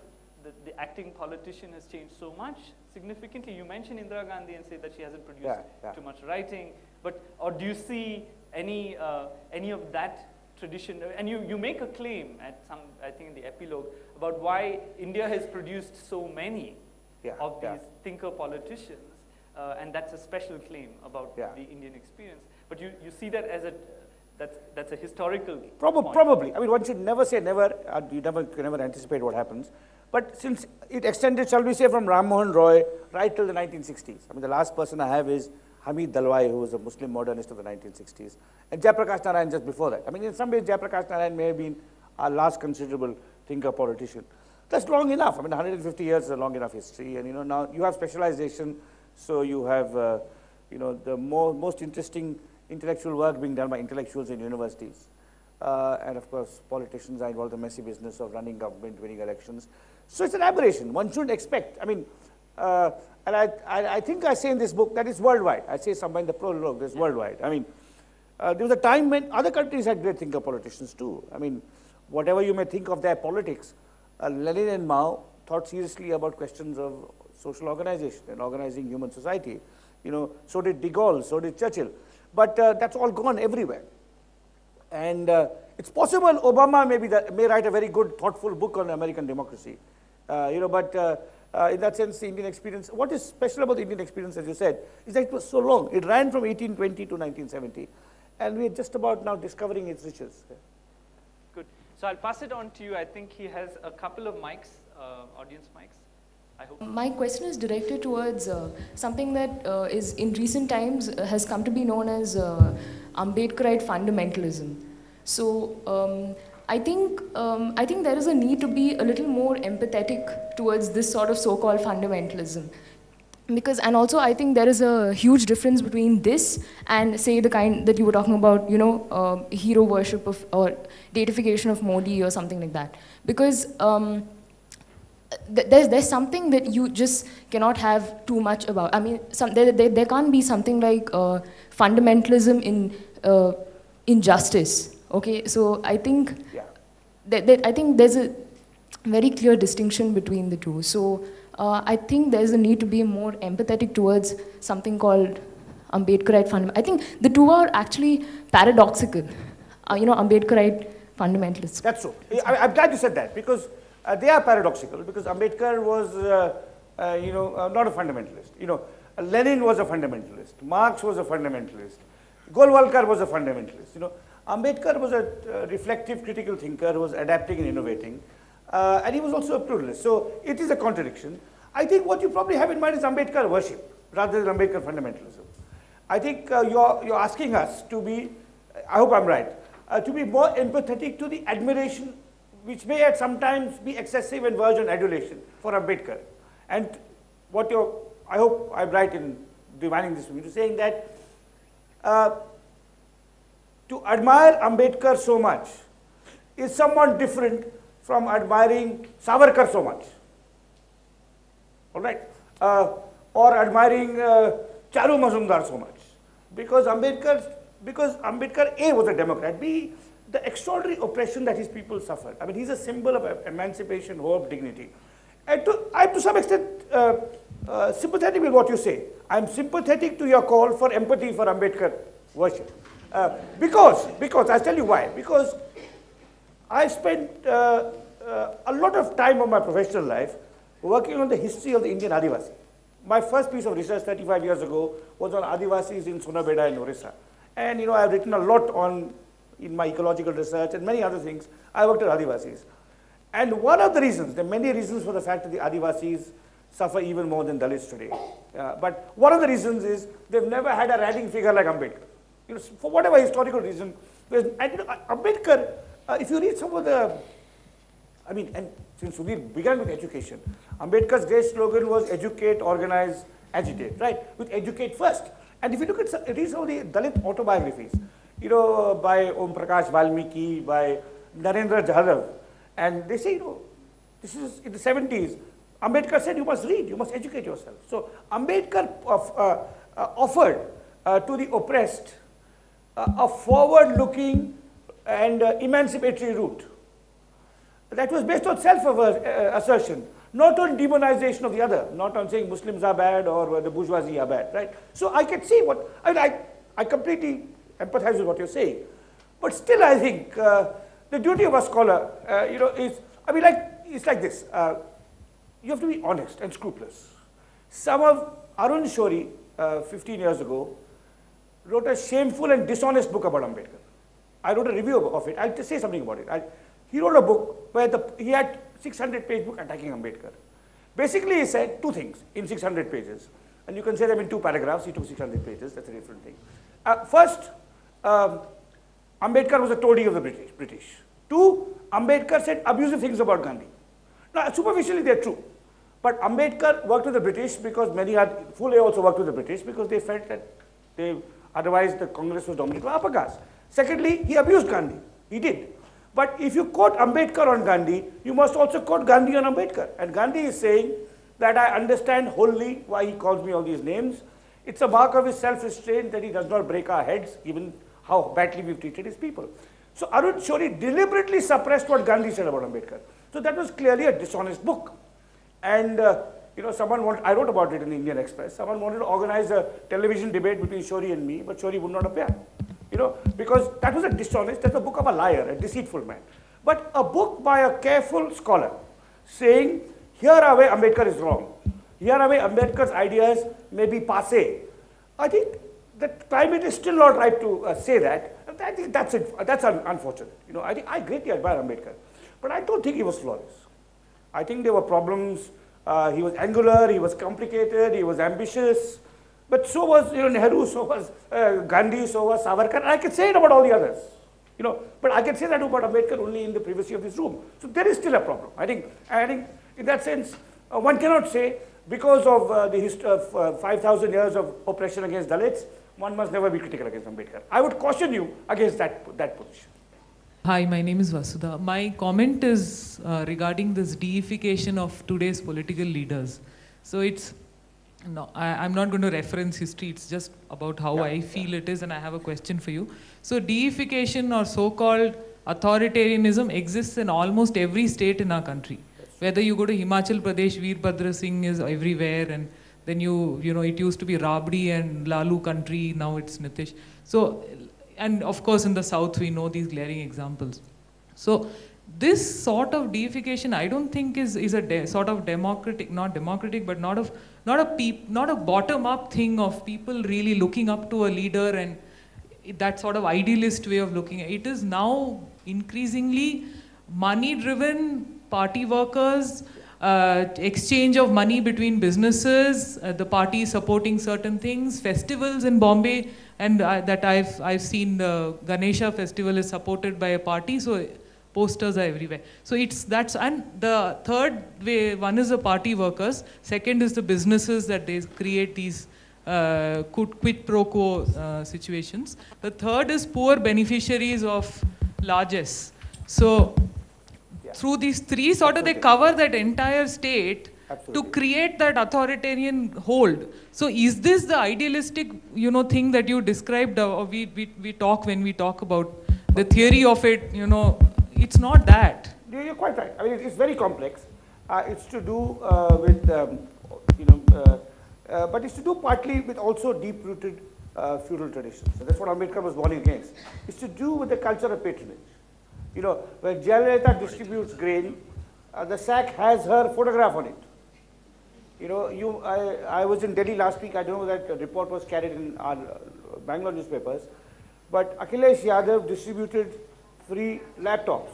the acting politician has changed so much significantly? You mentioned Indira Gandhi and say that she hasn't produced too much writing, but or do you see any of that tradition? And you make a claim at some, I think in the epilogue, about why India has produced so many of these thinker politicians, and that's a special claim about the Indian experience. But you see that as that's a historical point. Probably. I mean, one should never say never. You can never anticipate what happens. But since it extended, shall we say, from Ram Mohan Roy right till the 1960s. I mean, the last person I have is Hamid Dalwai, who was a Muslim modernist of the 1960s, and Jayaprakash Narayan just before that. I mean, in some ways, Jayaprakash Narayan may have been our last considerable thinker politician. That's long enough. I mean, 150 years is a long enough history, and you know, now you have specialization, so you have you know, the most interesting intellectual work being done by intellectuals in universities, and of course, politicians are involved in the messy business of running government, winning elections. So it's an aberration. One shouldn't expect. I mean, and I think I say in this book that it's worldwide. I say somewhere in the prologue, it's worldwide. I mean, there was a time when other countries had great thinker politicians too. I mean, whatever you may think of their politics, Lenin and Mao thought seriously about questions of social organization and organizing human society. You know, so did de Gaulle, so did Churchill. But that's all gone everywhere. And it's possible Obama may write a very good, thoughtful book on American democracy. You know, but in that sense, the Indian experience, what is special about the Indian experience, as you said, is that it was so long. It ran from 1820 to 1970. And we're just about now discovering its riches. Good. So I'll pass it on to you. I think he has a couple of mics, audience mics. I hope. My question is directed towards something that is in recent times has come to be known as Ambedkarite fundamentalism. So I think there is a need to be a little more empathetic towards this sort of so-called fundamentalism. Because, and also I think there is a huge difference between this and say the kind that you were talking about, you know, hero worship of, or deification of Modi or something like that. Because there's something that you just cannot have too much about. I mean, there can't be something like fundamentalism in justice. Okay, so I think I think there's a very clear distinction between the two. So I think there's a need to be more empathetic towards something called Ambedkarite fundamentalism. I think the two are actually paradoxical. You know, Ambedkarite fundamentalists. That's so. I'm glad you said that, because they are paradoxical, because Ambedkar was, you know, not a fundamentalist. You know, Lenin was a fundamentalist. Marx was a fundamentalist. Golwalkar was a fundamentalist. You know, Ambedkar was a reflective, critical thinker who was adapting and innovating, and he was also a pluralist. So it is a contradiction. I think what you probably have in mind is Ambedkar worship rather than Ambedkar fundamentalism. I think you're asking us to be, I hope I'm right, to be more empathetic to the admiration which may at sometimes be excessive and verge on adulation for Ambedkar. And what I hope I'm right in divining this from you, saying that to admire Ambedkar so much is somewhat different from admiring Savarkar so much. All right? Or admiring Charu Mazumdar so much. Because Ambedkar, A, was a Democrat, B, the extraordinary oppression that his people suffered. I mean, he's a symbol of emancipation, hope, dignity. And I'm to some extent sympathetic with what you say. I'm sympathetic to your call for empathy for Ambedkar worship. Because I'll tell you why. Because I spent a lot of time of my professional life working on the history of the Indian Adivasi. My first piece of research 35 years ago was on Adivasis in Sunabeda and Orissa. And you know, I've written a lot in my ecological research and many other things. I worked at Adivasis. And one of the reasons, there are many reasons for the fact that the Adivasis suffer even more than Dalits today. But one of the reasons is they've never had a rallying figure like Ambedkar. You know, for whatever historical reason. And you know, Ambedkar, if you read some of the, I mean, and since Sudhir began with education, Ambedkar's great slogan was educate, organize, agitate, right? With educate first. And if you look at read some of the Dalit autobiographies, you know, by Om Prakash Valmiki, by Narendra Jadhav, and they say, you know, this is in the 70s, Ambedkar said you must read, you must educate yourself. So Ambedkar offered to the oppressed a forward-looking and emancipatory route that was based on self-assertion, not on demonization of the other, not on saying Muslims are bad or the bourgeoisie are bad, right? So I can see what, I completely empathize with what you're saying. But still I think the duty of a scholar, you know, is, I mean, it's like this. You have to be honest and scrupulous. Some of Arun Shourie, 15 years ago, wrote a shameful and dishonest book about Ambedkar. I wrote a review of it. I'll just say something about it. He wrote a book where he had 600-page book attacking Ambedkar. Basically, he said two things in 600 pages. And you can say them in two paragraphs. He took 600 pages. That's a different thing. First, Ambedkar was a toady of the British. Two, Ambedkar said abusive things about Gandhi. Now, superficially, they're true. But Ambedkar worked with the British because many had, Phule also worked with the British because they felt that otherwise the Congress was dominated by upper caste. Secondly, he abused Gandhi. He did. But if you quote Ambedkar on Gandhi, you must also quote Gandhi on Ambedkar. And Gandhi is saying that I understand wholly why he calls me all these names. It's a mark of his self-restraint that he does not break our heads, even how badly we've treated his people. So Arun Shourie deliberately suppressed what Gandhi said about Ambedkar. So that was clearly a dishonest book. And you know, I wrote about it in the Indian Express. Someone wanted to organize a television debate between Shourie and me, but Shourie would not appear. You know, because that was a dishonest, that's a book of a liar, a deceitful man. But a book by a careful scholar saying, here are where Ambedkar is wrong. Here are where Ambedkar's ideas may be passé. I think the climate is still not right to say that. I think that's unfortunate. You know, I greatly admire Ambedkar, but I don't think he was flawless. I think there were problems. He was angular, he was complicated, he was ambitious, but so was Nehru, so was Gandhi, so was Savarkar. And I can say it about all the others. You know, but I can say that about Ambedkar only in the privacy of this room. So there is still a problem. I think in that sense, one cannot say because of the history of 5,000 years of oppression against Dalits, one must never be critical against Ambedkar. I would caution you against that position. Hi, my name is Vasudha. My comment is regarding this deification of today's political leaders. So it's, no, I'm not going to reference history, it's just about how I feel it is, and I have a question for you. So deification or so-called authoritarianism exists in almost every state in our country. Whether you go to Himachal Pradesh, Veerbhadra Singh is everywhere, and then you know, it used to be Rabdi and Lalu country, now it's Nitish. So, and of course in the south we know these glaring examples. So this sort of deification I don't think is a sort of democratic, not democratic, but not a bottom-up thing of people really looking up to a leader and that sort of idealist way of looking at it. It is now increasingly money-driven, party workers, exchange of money between businesses, the party supporting certain things, festivals in Bombay, and that I've seen the Ganesha festival is supported by a party, so posters are everywhere. So and the third way, one is the party workers, second is the businesses that they create these quid pro quo situations. The third is poor beneficiaries of largesse. So through these three sort of they cover that entire state to create that authoritarian hold. So is this the idealistic, you know, thing that you described, or we talk when we talk about the theory of it, you know, it's not that. You're quite right. I mean, it's very complex. It's to do with, you know, but it's to do partly with also deep-rooted feudal traditions. So that's what Ambedkar was warning against. It's to do with the culture of patronage. You know, when Jayalalitha distributes grain, the sack has her photograph on it. You know, I was in Delhi last week. I don't know that the report was carried in our Bangalore newspapers, but Akhilesh Yadav distributed free laptops,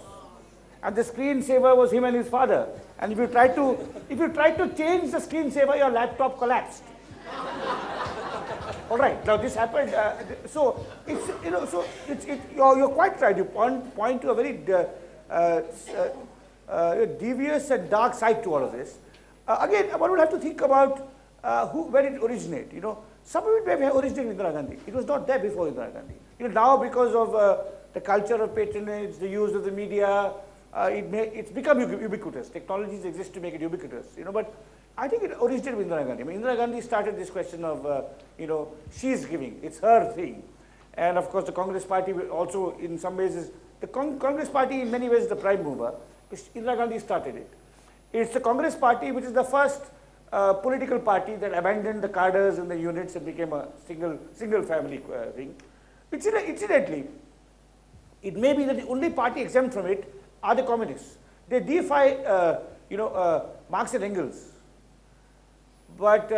and the screensaver was him and his father. And if you try to change the screensaver, your laptop collapsed. All right. Now this happened. So it's, you know, so you're quite right. You point to a very devious and dark side to all of this. Again, one would have to think about where it originated. You know, some of it may have originated with Indira Gandhi. It was not there before Indira Gandhi. You know, now because of the culture of patronage, the use of the media, it's become ubiquitous. Technologies exist to make it ubiquitous. You know, but I think it originated with Indira Gandhi. I mean, Indira Gandhi started this question of, you know, she's giving, it's her thing. And of course, the Congress Party also, in some ways, is the Congress Party in many ways is the prime mover. Indira Gandhi started it. It's the Congress Party which is the first political party that abandoned the cadres and the units and became a single family thing. Incidentally, it may be that the only party exempt from it are the communists. They deify, you know, Marx and Engels. But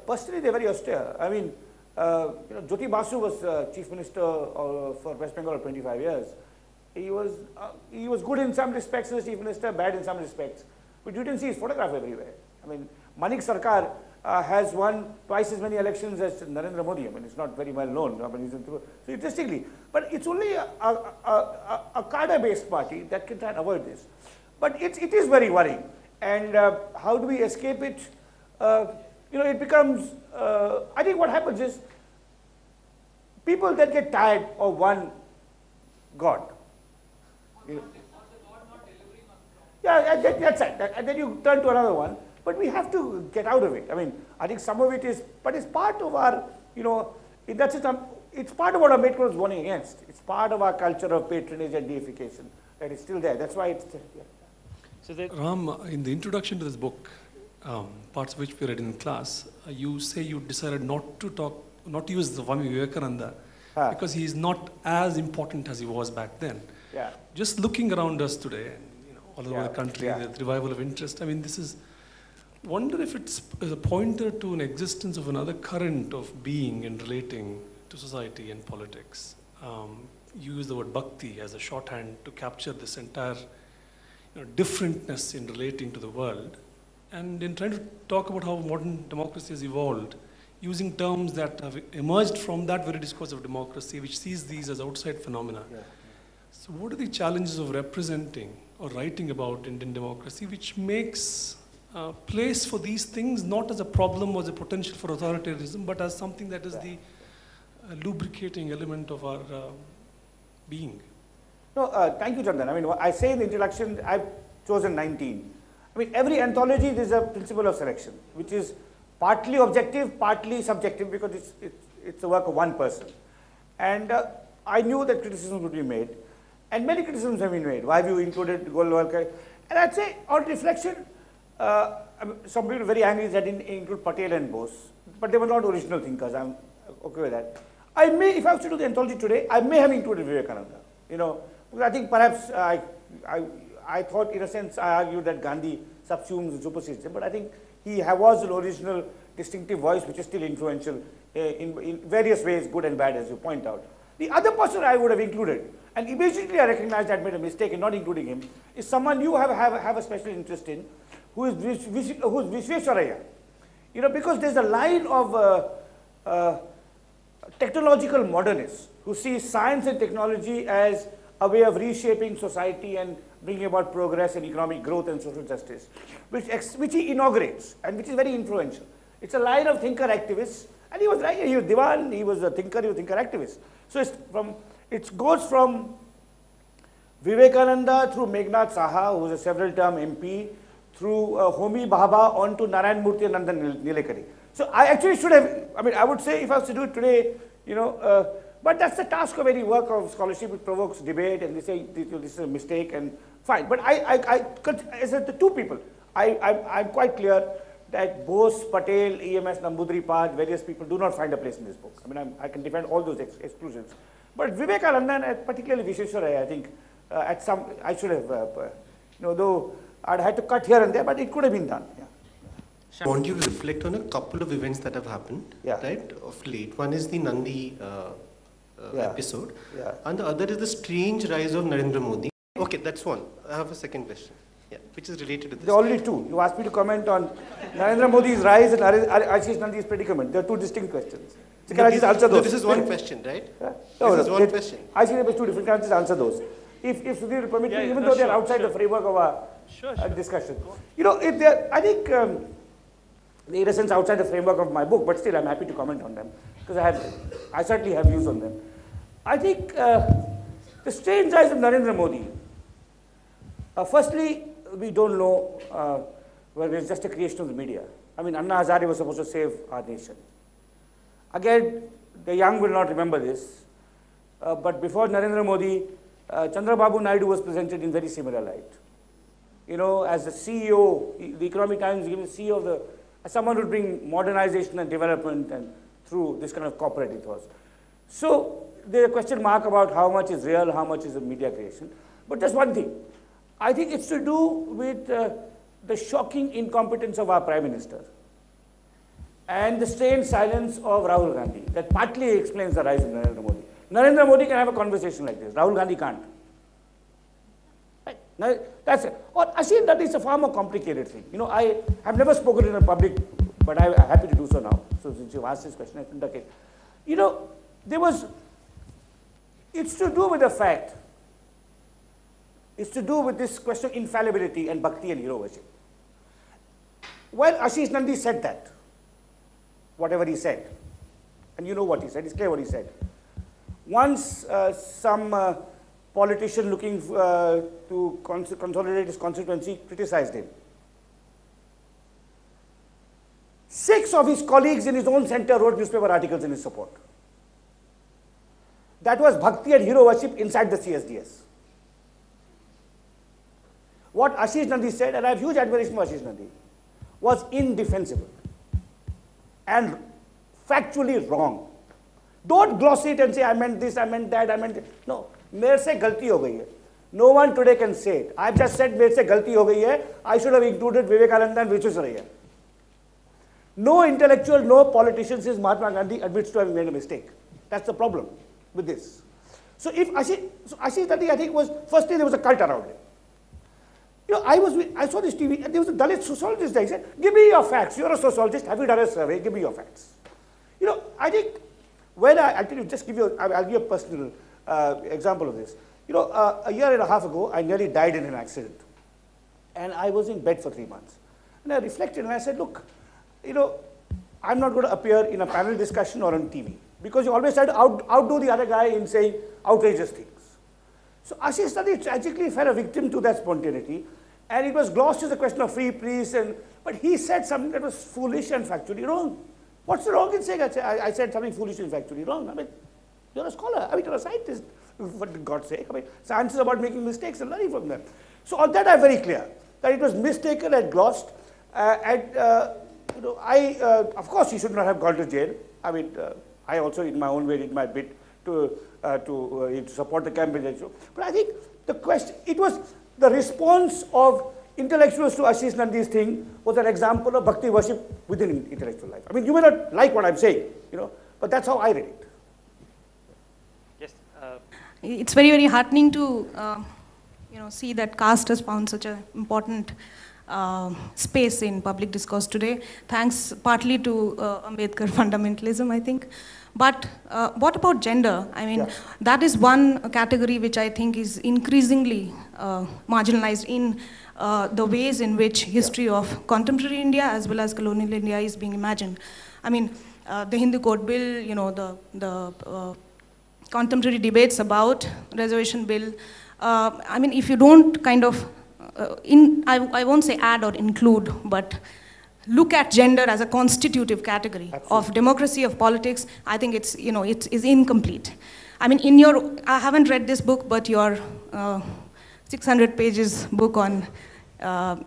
personally, they're very austere. I mean, you know, Jyoti Basu was chief minister for West Bengal for 25 years. He was good in some respects as chief minister, bad in some respects. But you didn't see his photograph everywhere. I mean, Manik Sarkar has won twice as many elections as Narendra Modi. I mean, it's not very well known. I mean, so interestingly, but it's only a cadre-based party that can try and avoid this. But it is very worrying. And how do we escape it? You know, it becomes, I think what happens is, people that get tired of one God. You know, yeah, that's right. And then you turn to another one. But we have to get out of it. I mean, I think some of it is, but it's part of our, you know, in that sense, it's part of what Ambedkar was warning against. It's part of our culture of patronage and deification that is still there. That's why it's there. Yeah. So that Ram, in the introduction to this book, parts of which we read in class, you say you decided not to use the Swami Vivekananda because he is not as important as he was back then. Yeah. Just looking around us today, and, all over the country, the revival of interest, I mean, this is, wonder if it's a pointer to an existence of another current of being and relating to society and politics. You use the word bhakti as a shorthand to capture this entire differentness in relating to the world, and in trying to talk about how modern democracy has evolved, using terms that have emerged from that very discourse of democracy, which sees these as outside phenomena. Yeah. So what are the challenges of representing or writing about Indian democracy, which makes place for these things not as a problem or as a potential for authoritarianism, but as something that is the lubricating element of our being? No, thank you, Chandan. I mean, I say in the introduction, I've chosen 19. I mean, every anthology, there's a principle of selection, which is partly objective, partly subjective, because it's the work of one person. And I knew that criticisms would be made, and many criticisms have been made. Why have you included Golwalkar? And I'd say, on reflection, some people are very angry that I didn't include Patel and Bose, but they were not original thinkers. I'm okay with that. I may, if I was to do the anthology today, I may have included Vivekananda. Because I think perhaps I thought, in a sense, I argued that Gandhi subsumes and supersedes him, but I think he was an original, distinctive voice which is still influential in various ways, good and bad, as you point out. The other person I would have included, and immediately I recognized I'd made a mistake in not including him, is someone you have a special interest in, who is Visvesvaraya. Because there's a line of technological modernists who see science and technology as a way of reshaping society and bringing about progress and economic growth and social justice, which he inaugurates and which is very influential. It's a line of thinker-activists, and he was right. He was Diwan, he was a thinker, he was a thinker-activist. So it goes from Vivekananda through Meghnad Saha, who was a several-term MP, through Homi Bhabha on to Narayan Murthy and Nandan Nilekani. So I actually should have, I would say if I was to do it today, but that's the task of any work of scholarship. It provokes debate, and they say this is a mistake, and fine. But as the two people, I'm quite clear that Bose, Patel, EMS, Nambudripad, various people do not find a place in this book. I can defend all those exclusions. But Vivekananda, and particularly Visvesvaraya, I think I should have, though I'd had to cut here and there, but it could have been done. Yeah. I want you to reflect on a couple of events that have happened, right, of late. One is the Nandi episode, and the other is the strange rise of Narendra Modi. Okay, that's one. I have a second question, which is related to this. There are already two. You asked me to comment on Narendra Modi's rise and Ashish Nandi's predicament. There are two distinct questions. So can I just answer those? No, this is one question, right? No, this is one question. I see there are two different. Can I just answer those? If Sudhir will permit me, even though they are outside the framework of our discussion. I think in a sense outside the framework of my book, but still I'm happy to comment on them because I certainly have views on them. I think the strange rise of Narendra Modi, firstly, we don't know whether it's just a creation of the media. Anna Hazare was supposed to save our nation. Again, the young will not remember this, but before Narendra Modi, Chandrababu Naidu was presented in very similar light. As the CEO, the Economic Times given the CEO as someone who would bring modernization and development and through this kind of corporate ethos. So there's a question mark about how much is real, how much is a media creation. But just one thing, I think it's to do with the shocking incompetence of our Prime Minister and the strained silence of Rahul Gandhi that partly explains the rise of Narendra Modi. Narendra Modi can have a conversation like this, Rahul Gandhi can't. Now, that's it. Or Ashim, that is a far more complicated thing. I have never spoken in a public, but I'm happy to do so now. So since you've asked this question, I think okay. It's to do with the fact, it's to do with this question of infallibility and bhakti and hero worship. While Ashish Nandi said that, whatever he said, and you know what he said, it's clear what he said. Once some politician looking to consolidate his constituency criticized him. 6 of his colleagues in his own center wrote newspaper articles in his support. that was bhakti and hero worship inside the CSDS. What Ashish Nandi said, and I have huge admiration for Ashish Nandi, was indefensible and factually wrong. Don't gloss it and say, I meant this, I meant that, I meant this. No, mere se galti ho gayi hai. No one today can say it. I've just said, mere se galti ho gayi hai. I should have included Vivekananda and Visvesvaraya. No intellectual, no politician since Mahatma Gandhi admits to having made a mistake. That's the problem with this. So if Ashish Nandi, I think, was, firstly there was a cult around him. You know, I saw this TV, and there was a Dalit sociologist there. He said, give me your facts. You're a sociologist. Have you done a survey? Give me your facts. You know, I think when I'll tell you, just give you, I'll give you a personal example of this. You know, a year and a half ago, I nearly died in an accident. And I was in bed for 3 months. And I reflected and I said, look, you know, I'm not going to appear in a panel discussion or on TV. Because you always try to outdo the other guy in saying outrageous things. So Ashish Nandi tragically fell a victim to that spontaneity. And it was glossed as a question of free priests, but he said something that was foolish and factually wrong. What's the wrong in saying I said something foolish and factually wrong? I mean, you're a scholar. I mean, you're a scientist, for God's sake. I mean, science is about making mistakes and learning from them. So on that, I'm very clear that it was mistaken and glossed. You know, of course, he should not have gone to jail. I mean, I also, in my own way, did my bit to support the campaign. But I think the question, it was the response of intellectuals to Ashish Nandi's thing was an example of bhakti worship within intellectual life. I mean, you may not like what I'm saying, you know, but that's how I read it. Yes. It's very, very heartening to, you know, see that caste has found such an important space in public discourse today, thanks partly to Ambedkar fundamentalism, I think. But what about gender? I mean, that is one category which I think is increasingly marginalized in the ways in which history of contemporary India as well as colonial India is being imagined. I mean, the Hindu Code Bill, you know, the contemporary debates about reservation bill. I mean, if you don't kind of, I won't say add or include, but look at gender as a constitutive category of democracy, of politics, I think it's, you know, it is incomplete. I mean, in your, I haven't read this book, but your 600 pages book on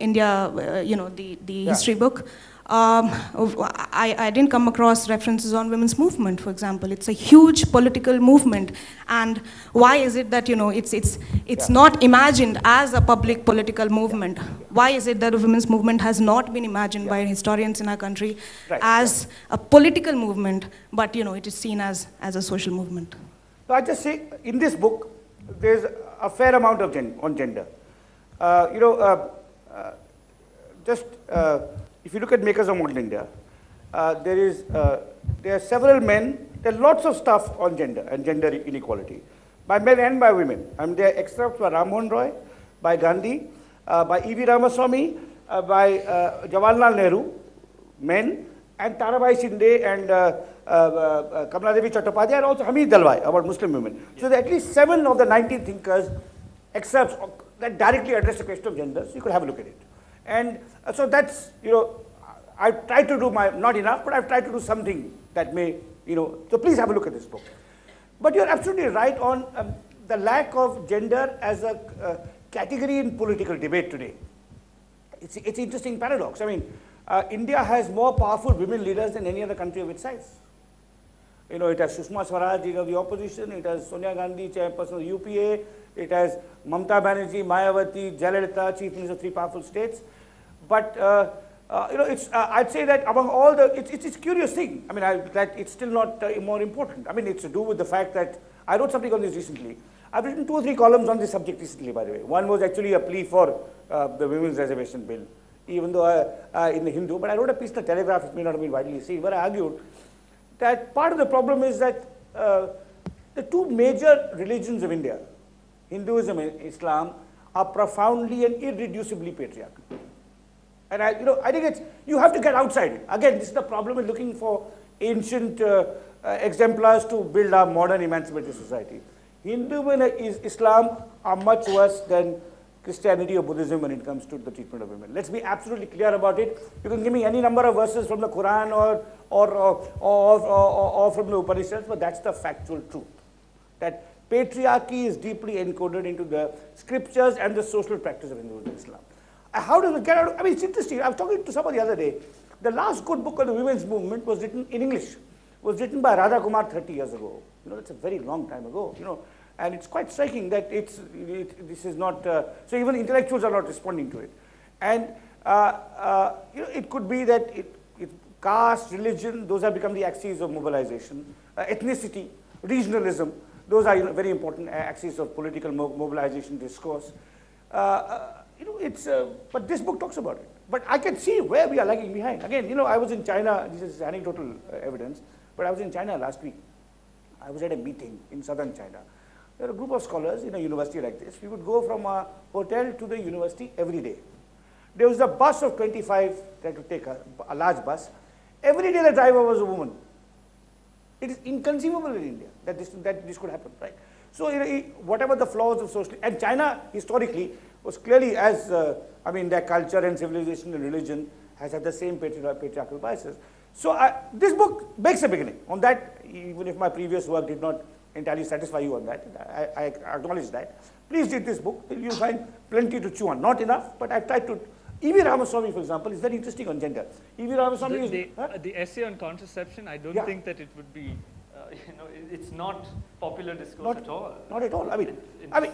India, you know, the history book, I didn't come across references on women's movement, for example. It's a huge political movement, and why is it that, you know, it's not imagined as a public political movement? Why is it that the women's movement has not been imagined by historians in our country as a political movement, but, you know, it is seen as a social movement? So I just say, in this book, there's a fair amount of on gender. You know, if you look at Makers of Modern India, there are several men, there are lots of stuff on gender and gender inequality, by men and by women. I mean, there are excerpts by Ram Mohan Roy, by Gandhi, by E.V. Ramaswamy, by Jawaharlal Nehru, men, and Tarabai Shinde and Kamala Devi Chattopadhyay, and also Hamid Dalwai about Muslim women. So there are at least 7 of the 19 thinkers excerpts that directly address the question of gender, so you could have a look at it. And so that's, you know, I've tried to do not enough, but I've tried to do something that may, you know, so please have a look at this book. But you're absolutely right on the lack of gender as a category in political debate today. It's an interesting paradox. I mean, India has more powerful women leaders than any other country of its size. You know, it has Sushma Swaraj, leader of the opposition, it has Sonia Gandhi, chairperson of UPA, it has Mamata Banerjee, Mayawati, Jayalalitha, chief minister of 3 powerful states. But, you know, I'd say that among all the, it's a curious thing. I mean, that it's still not more important. I mean, it's to do with the fact that, I wrote something on this recently. I've written 2 or 3 columns on this subject recently, by the way. One was actually a plea for the women's reservation bill, even though in the Hindu, but I wrote a piece in the Telegraph, it may not have been widely seen, where I argued that part of the problem is that the 2 major religions of India, Hinduism and Islam, are profoundly and irreducibly patriarchal. And I think you have to get outside it. Again, this is the problem with looking for ancient exemplars to build our modern emancipatory society. Hindu and Islam are much worse than Christianity or Buddhism when it comes to the treatment of women. Let's be absolutely clear about it. You can give me any number of verses from the Quran or from the Upanishads, but that's the factual truth. that patriarchy is deeply encoded into the scriptures and the social practice of Hinduism and Islam. How does it get out? I mean, it's interesting. I was talking to somebody the other day. The last good book on the women's movement was written in English. Was written by Radha Kumar 30 years ago. You know, that's a very long time ago. You know, and it's quite striking that this is not. So even intellectuals are not responding to it. And you know, it could be that caste, religion, those have become the axes of mobilization. Ethnicity, regionalism, those are, you know, very important axes of political mobilization discourse. You know, it's. But this book talks about it. But I can see where we are lagging behind. Again, you know, I was in China. This is anecdotal evidence. But I was in China last week. I was at a meeting in southern China. There were a group of scholars in a university like this. We would go from a hotel to the university every day. There was a bus of 25 that would take a large bus. Every day the driver was a woman. It is inconceivable in India that this could happen, right? So, you know, whatever the flaws of social, and China historically was clearly as, I mean, their culture and civilization and religion has had the same patriarchal biases. So this book makes a beginning on that, even if my previous work did not entirely satisfy you on that. I acknowledge that. Please read this book. You'll find plenty to chew on. Not enough, but I've tried to. E.V. Ramaswamy, for example, is very interesting on gender. E.V. Ramaswamy the essay on contraception, I don't think that it would be, you know, it's not popular discourse at all. Not at all. I mean,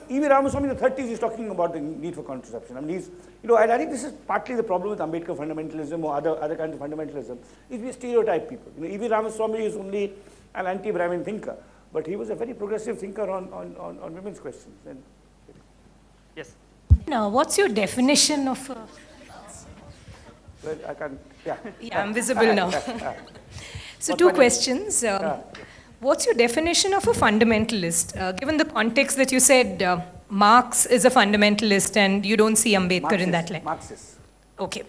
E.V. Ramaswamy in the 30s is talking about the need for contraception. I mean, he's, you know, and I think this is partly the problem with Ambedkar fundamentalism or other kinds of fundamentalism, is we stereotype people. You know, E.V. Ramaswamy is only an anti-Brahmin thinker, but he was a very progressive thinker on women's questions. And yes. Now, what's your definition of? Well, I can, yeah. Yeah, I'm visible now. So, two questions. What's your definition of a fundamentalist? Given the context that you said Marx is a fundamentalist and you don't see Ambedkar in that light. Marxist. Okay,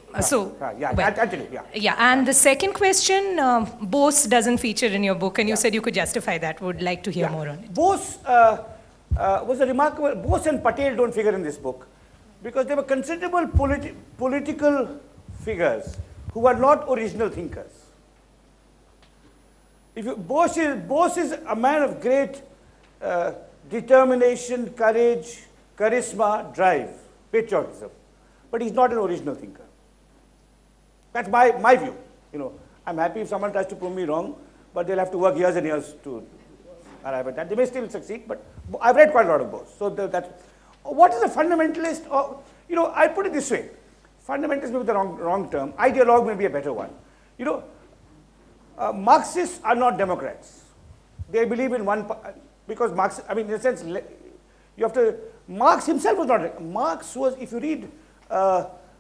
yeah, and the second question, Bose doesn't feature in your book, and you said you could justify that. Would like to hear more on it. Bose was a remarkable. Bose and Patel don't figure in this book because they were considerable political figures who were not original thinkers. Bose is a man of great determination, courage, charisma, drive, patriotism, but he's not an original thinker. That's my view. You know, I'm happy if someone tries to prove me wrong, but they'll have to work years and years to arrive at that. They may still succeed, but I've read quite a lot of Bose. So that's what is a fundamentalist? Or, you know, I put it this way: fundamentalist may be the wrong term. Ideologue may be a better one. You know. Marxists are not Democrats. They believe in one, because Marx, I mean, in a sense, you have to, Marx himself was not, Marx was, if you read,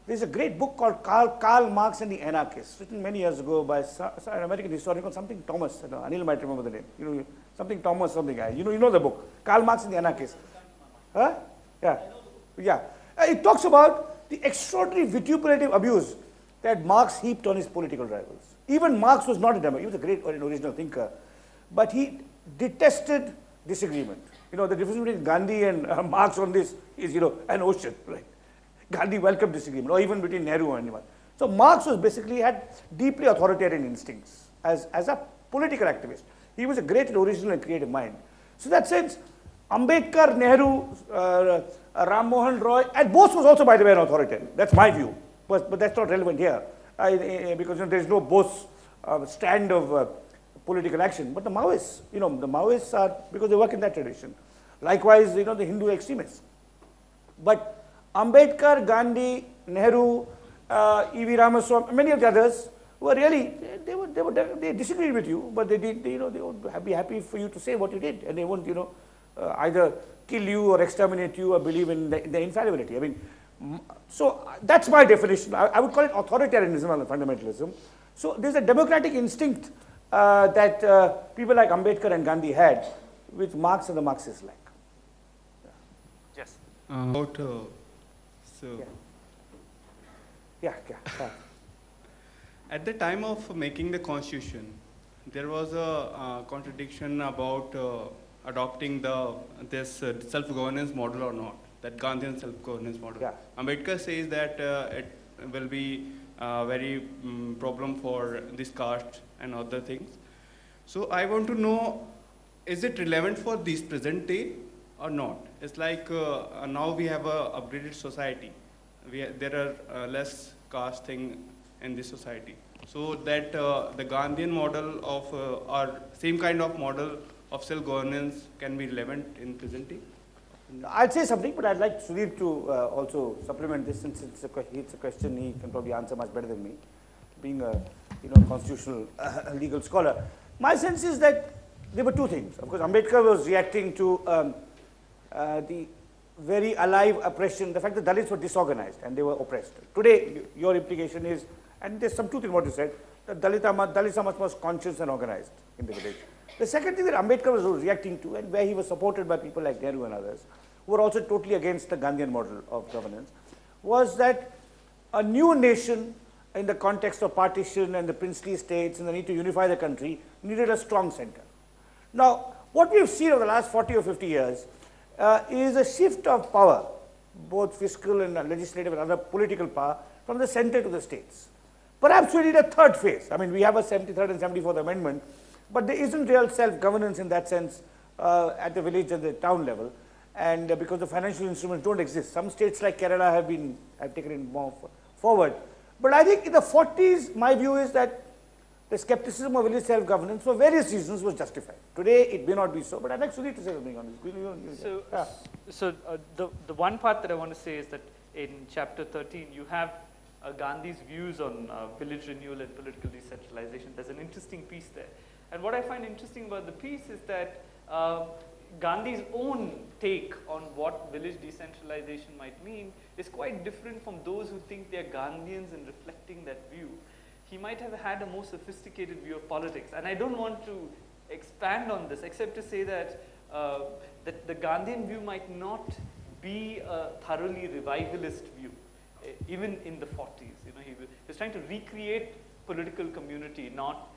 there's a great book called Karl Marx and the Anarchists, written many years ago by an American historian called something Thomas, Anil might remember the name, you know, something Thomas, something guy, you know the book, Karl Marx and the Anarchists. Huh? Yeah. It talks about the extraordinary vituperative abuse that Marx heaped on his political rivals. Even Marx was not a Democrat. He was a great original thinker, but he detested disagreement. You know, the difference between Gandhi and Marx on this is, you know, an ocean, right? Gandhi welcomed disagreement, or even between Nehru or anyone. So Marx was basically had deeply authoritarian instincts as a political activist. He was a great original and creative mind. So in that sense, Ambedkar, Nehru, Ram Mohan Roy, and Bose was also, by the way, an authoritarian. That's my view, but that's not relevant here. Because, you know, there is no Bose stand of political action. But the Maoists, you know, the Maoists are, because they work in that tradition. Likewise, you know, the Hindu extremists. But Ambedkar, Gandhi, Nehru, E.V. Ramaswamy, many of the others were really, they disagreed with you, but they did, you know, they would be happy for you to say what you did, and they won't, you know, either kill you or exterminate you or believe in the infallibility. I mean, so that's my definition. I would call it authoritarianism or fundamentalism. So there's a democratic instinct that people like Ambedkar and Gandhi had, which Marx and the Marxists lack. Yes. At the time of making the constitution, there was a contradiction about adopting this self-governance model or not. That Gandhian self-governance model. Yeah. Ambedkar says that it will be a very problem for this caste and other things. So I want to know is it relevant for this present day or not? It's like now we have a upgraded society. There are less caste thing in this society. So that the Gandhian model of, or same kind of model of self-governance can be relevant in present day? I'll say something, but I'd like Sudhir to also supplement this, since it's a question he can probably answer much better than me, being a constitutional legal scholar. My sense is that there were two things. Of course, Ambedkar was reacting to the very alive oppression, the fact that Dalits were disorganized and they were oppressed. Today, your implication is, and there's some truth in what you said, that Dalits are much more conscious and organized in the village. The second thing that Ambedkar was reacting to, and where he was supported by people like Nehru and others, who were also totally against the Gandhian model of governance, was that a new nation in the context of partition and the princely states and the need to unify the country needed a strong center. Now, what we have seen over the last 40 or 50 years is a shift of power, both fiscal and legislative and other political power, from the center to the states. Perhaps we need a third phase. I mean, we have a 73rd and 74th Amendment, but there isn't real self-governance in that sense at the village and the town level, and because the financial instruments don't exist. Some states like Kerala have taken it more forward. But I think in the 40s, my view is that the skepticism of village self-governance for various reasons was justified. Today, it may not be so, but I'd like Sudhir to say something on this. So the one part that I want to say is that in chapter 13, you have Gandhi's views on village renewal and political decentralization. There's an interesting piece there. And what I find interesting about the piece is that Gandhi's own take on what village decentralization might mean is quite different from those who think they're Gandhians in reflecting that view. He might have had a more sophisticated view of politics. And I don't want to expand on this except to say that, that the Gandhian view might not be a thoroughly revivalist view, even in the 40s. He was trying to recreate political community, not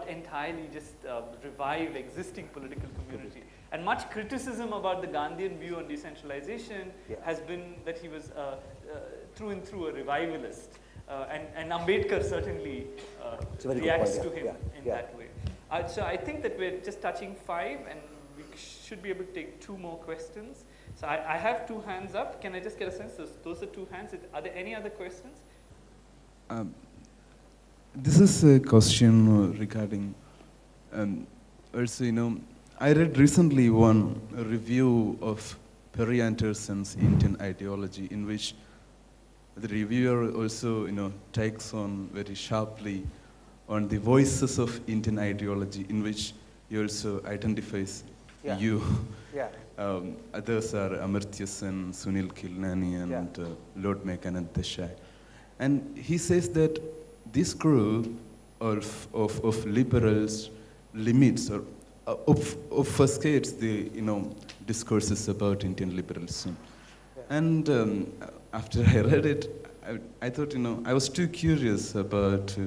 entirely just revive existing political community. And much criticism about the Gandhian view on decentralization has been that he was through and through a revivalist. And Ambedkar certainly reacts to him in that way. So I think that we're just touching 5, and we should be able to take 2 more questions. So I have 2 hands up. Can I just get a sense? Those are 2 hands. Are there any other questions? This is a question regarding, also, I read recently one review of Perry Anderson's Indian ideology, in which the reviewer also, takes on very sharply on the voices of Indian ideology, in which he also identifies you. Others are Amartya Sen, Sunil Khilnani, and Lord Mekhanand Desai. And he says that this group of liberals limits or obfuscates the discourses about Indian liberalism. And after I read it, I thought, I was too curious about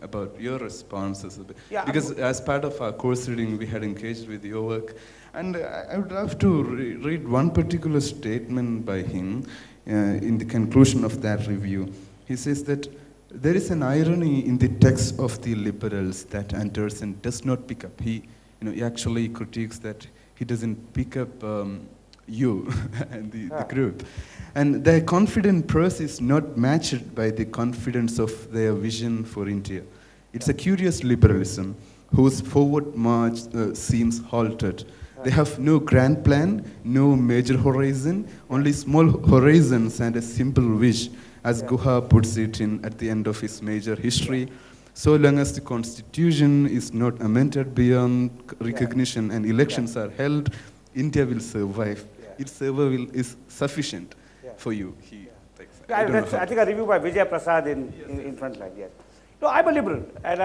about your responses, because as part of our course reading, we had engaged with your work, and I would love to read one particular statement by him in the conclusion of that review. He says that there is an irony in the text of the liberals that Anderson does not pick up. He actually critiques that he doesn't pick up you and the group. And their confident prose is not matched by the confidence of their vision for India. It's a curious liberalism whose forward march seems halted. They have no grand plan, no major horizon, only small horizons and a simple wish, as Guha puts it at the end of his major history. So long as the constitution is not amended beyond recognition and elections are held, India will survive. Its survival is sufficient for you. I think a review by Vijay Prasad in Frontline. Yes. No, I'm a liberal, and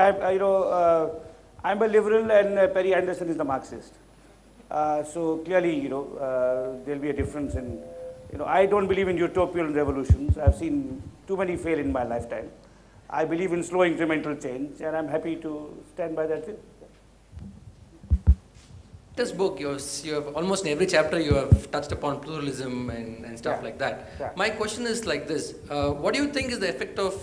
I'm a liberal, and Perry Anderson is the Marxist. So clearly, there'll be a difference in. I don't believe in utopian revolutions. I've seen too many fail in my lifetime. I believe in slow incremental change, and I'm happy to stand by that view. This book, you have almost in every chapter you have touched upon pluralism and stuff like that. My question is like this: what do you think is the effect of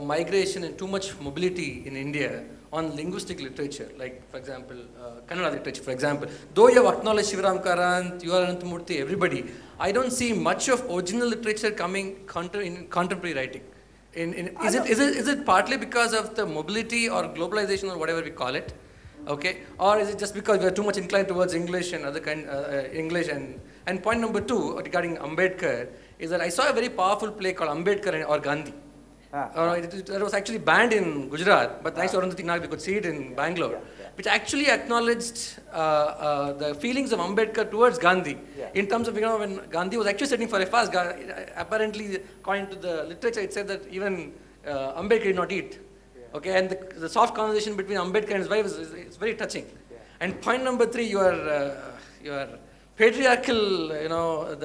migration and too much mobility in India on linguistic literature, like, for example, Kannada literature, for example. Though you have acknowledged Shivaram Karant, U.R. Ananthamurthy, everybody, I don't see much of original literature coming in contemporary writing. Is it partly because of the mobility or globalization or whatever we call it? Okay, or is it just because we are too much inclined towards English and other kind English? And point number 2 regarding Ambedkar is that I saw a very powerful play called Ambedkar or Gandhi. It was actually banned in Gujarat, but thanks to Arundhati Nag, we could see it in Bangalore, which actually acknowledged the feelings of Ambedkar towards Gandhi, in terms of, when Gandhi was actually sitting for a fast, apparently, according to the literature, it said that even Ambedkar did not eat. Okay, and the soft conversation between Ambedkar and his wife is very touching. And point number 3, your patriarchal,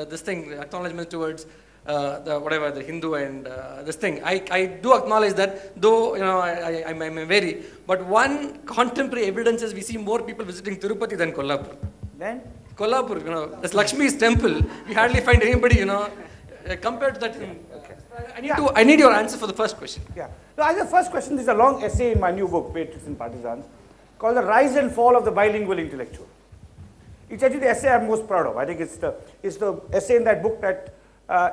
this thing, acknowledgement towards the Hindu and this thing. I do acknowledge that, though I may vary, but one contemporary evidence is we see more people visiting Tirupati than Kolhapur. Then? Kolhapur, that's Lakshmi's temple. We hardly find anybody, compared to that. I need your answer for the first question. Yeah. No, the first question is a long essay in my new book, Patriots and Partisans, called The Rise and Fall of the Bilingual Intellectual. It's actually the essay I'm most proud of. I think it's the essay in that book that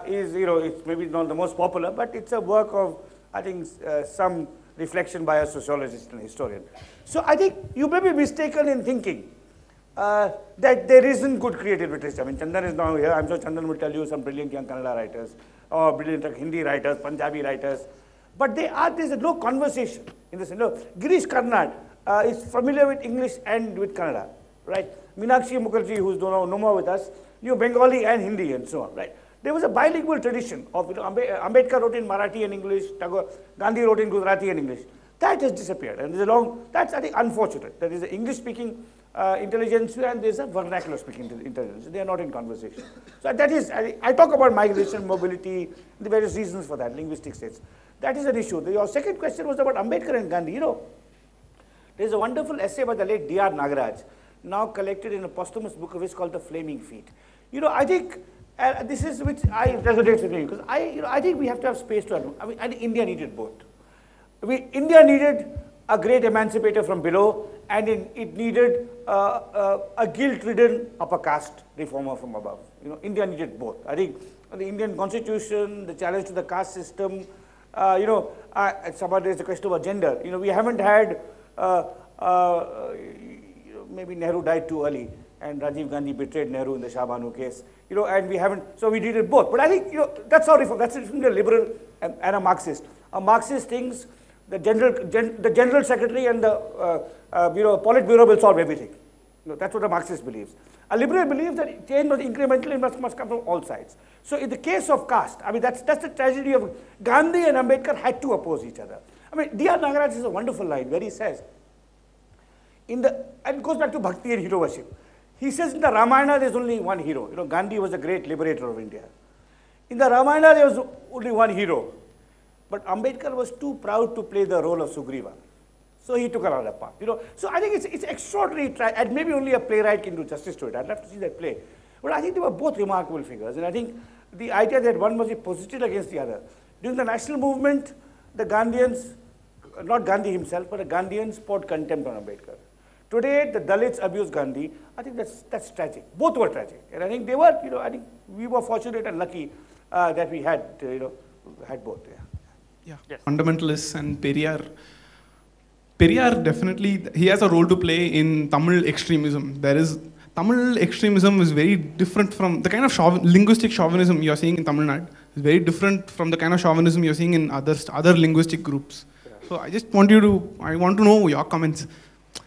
is, it's maybe not the most popular, but it's a work of, I think, some reflection by a sociologist and a historian. So I think you may be mistaken in thinking that there isn't good creative literature. I mean, Chandan is now here. I'm sure Chandan will tell you some brilliant young Kannada writers, or brilliant Hindi writers, Punjabi writers. But there's no conversation in this. Girish Karnad is familiar with English and with Kannada, right? Meenakshi Mukherjee, who's no more with us, knew Bengali and Hindi and so on, right? There was a bilingual tradition of, Ambedkar wrote in Marathi and English, Gandhi wrote in Gujarati and English. That has disappeared, and that's, I think, unfortunate. There is an English-speaking intelligence and there's a vernacular-speaking intelligence. They are not in conversation. So that is, I talk about migration, mobility, the various reasons for that, linguistic states. That is an issue. Your second question was about Ambedkar and Gandhi. There's a wonderful essay by the late D.R. Nagaraj, now collected in a posthumous book of his called The Flaming Feet. I think this is which resonates with me, because I think we have to have space to. I think India needed both. India needed a great emancipator from below, and it needed a guilt-ridden upper caste reformer from above. India needed both. I think the Indian constitution, the challenge to the caste system. Somebody raised the question about gender. We haven't had. Maybe Nehru died too early, and Rajiv Gandhi betrayed Nehru in the Shah Banu case. And we haven't, so we did it both. But I think, that's how reform, that's between a liberal and a Marxist. A Marxist thinks the general secretary and the Politburo will solve everything. That's what a Marxist believes. A liberal believes that change must incrementally must come from all sides. So in the case of caste, that's the tragedy of Gandhi and Ambedkar had to oppose each other. D.R. Nagaraj has a wonderful line where he says, and it goes back to Bhakti and hero worship. He says in the Ramayana there's only one hero. Gandhi was the great liberator of India. In the Ramayana there was only one hero. But Ambedkar was too proud to play the role of Sugriva. So he took another path. So I think it's extraordinary, and maybe only a playwright can do justice to it. I'd love to see that play. But I think they were both remarkable figures. And I think the idea that one must be posited against the other. During the national movement, the Gandhians, not Gandhi himself, but the Gandhians poured contempt on Ambedkar. Today, the Dalits abuse Gandhi. I think that's tragic. Both were tragic. And I think they were, I think we were fortunate and lucky that we had, had both. Yeah. Yes. Fundamentalists and Periyar. Periyar definitely, he has a role to play in Tamil extremism. Tamil extremism is very different from the kind of linguistic chauvinism you're seeing in Tamil Nadu. It's very different from the kind of chauvinism you're seeing in other linguistic groups. So I just want to know your comments.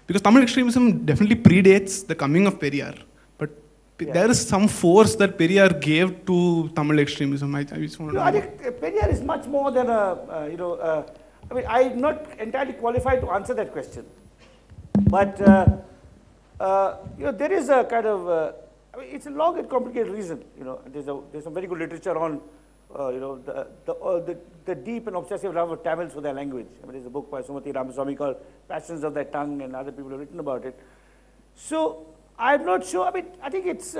Because Tamil extremism definitely predates the coming of Periyar. But there is some force that Periyar gave to Tamil extremism. I just want to know. I think Periyar is much more than I'm not entirely qualified to answer that question. But, there is a kind of, it's a long and complicated reason. There's some very good literature on, the deep and obsessive love of Tamils for their language. There's a book by Sumati Ramaswamy called Passions of Their Tongue, and other people have written about it. So I'm not sure. I think it's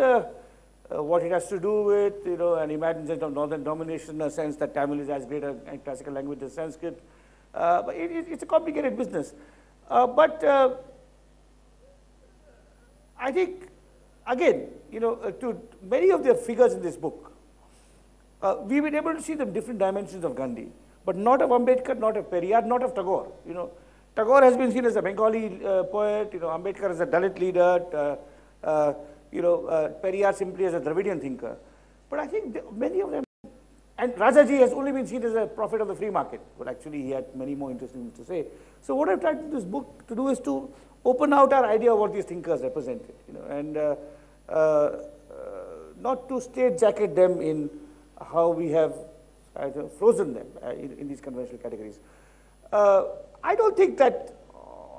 what it has to do with, you know, an imagination of northern domination, a sense that Tamil is as great a classical language as Sanskrit. But it's a complicated business. But I think, again, you know, to many of the figures in this book, we've been able to see the different dimensions of Gandhi, but not of Ambedkar, not of Periyar, not of Tagore. You know, Tagore has been seen as a Bengali poet, you know, Ambedkar as a Dalit leader, you know, Periyar simply as a Dravidian thinker. But I think many of them, and Rajaji has only been seen as a prophet of the free market. Well, actually, he had many more interesting things to say. So what I've tried in this book to do is to open out our idea of what these thinkers represented, you know, and not to straitjacket them in how we have frozen them in these conventional categories. I don't think that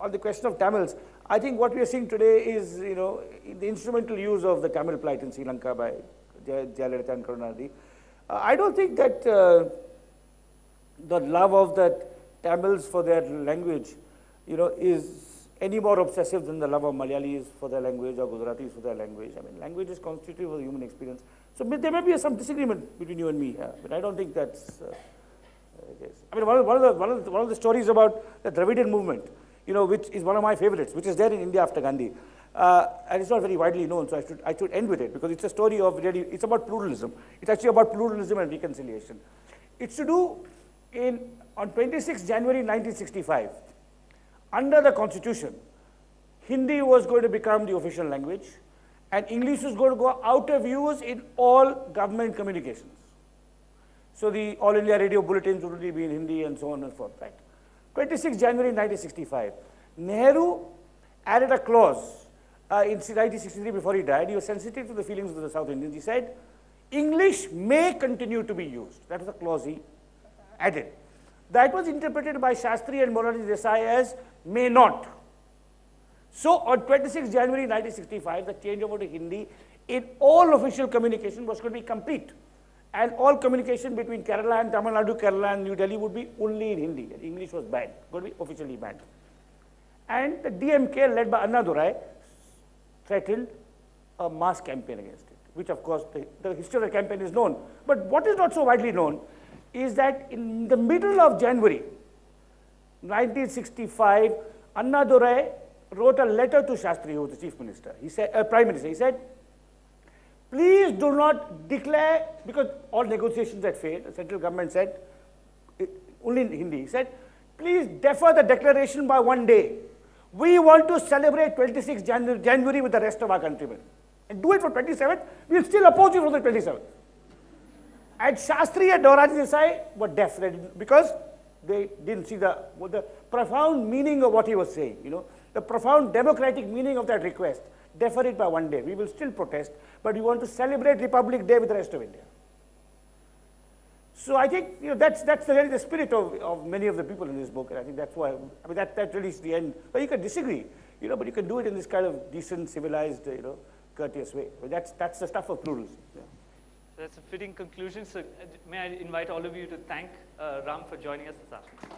on the question of Tamils, I think what we are seeing today is, you know, the instrumental use of the Tamil plight in Sri Lanka by Jayalalitha and Karunanidhi. I don't think that the love of the Tamils for their language, you know, is any more obsessive than the love of Malayalis for their language or Gujaratis for their language. I mean, language is constitutive of the human experience. So there may be some disagreement between you and me here, but I don't think that's the case. I mean, one of the stories about the Dravidian movement, you know, which is one of my favorites, which is there in India after Gandhi, and it's not very widely known, so I should end with it, because it's a story of really, it's about pluralism. It's actually about pluralism and reconciliation. It's to do on 26 January 1965, under the Constitution, Hindi was going to become the official language, and English was going to go out of use in all government communications. So the All India Radio bulletins would only be in Hindi and so on and so forth, right? 26 January 1965, Nehru added a clause in 1963 before he died. He was sensitive to the feelings of the South Indians. He said, English may continue to be used. That was a clause he added. That was interpreted by Shastri and Morarji Desai as may not. So on 26 January 1965, the changeover to Hindi in all official communication was going to be complete. And all communication between Kerala and Tamil Nadu, Kerala and New Delhi would be only in Hindi. English was banned, going to be officially banned. And the DMK, led by Anna Durai, threatened a mass campaign against it, which of course the history of the campaign is known. But what is not so widely known is that in the middle of January 1965, Anna Durai wrote a letter to Shastri, who was the chief minister. He said, prime minister, he said, please do not declare, because all negotiations had failed. The central government said, only in Hindi, he said, please defer the declaration by 1 day. We want to celebrate 26 January with the rest of our countrymen. And do it for 27th, we'll still oppose you for the 27th. And Shastri and Morarji Desai were deaf, because they didn't see the profound meaning of what he was saying, you know, the profound democratic meaning of that request. Defer it by 1 day. We will still protest, but we want to celebrate Republic Day with the rest of India. So I think, you know, that's really the spirit of many of the people in this book, and I think that's why, I mean, that really is the end. But you can disagree, you know, but you can do it in this kind of decent, civilized, you know, courteous way. But that's the stuff of pluralism. Yeah. So that's a fitting conclusion. So may I invite all of you to thank Ram for joining us this afternoon.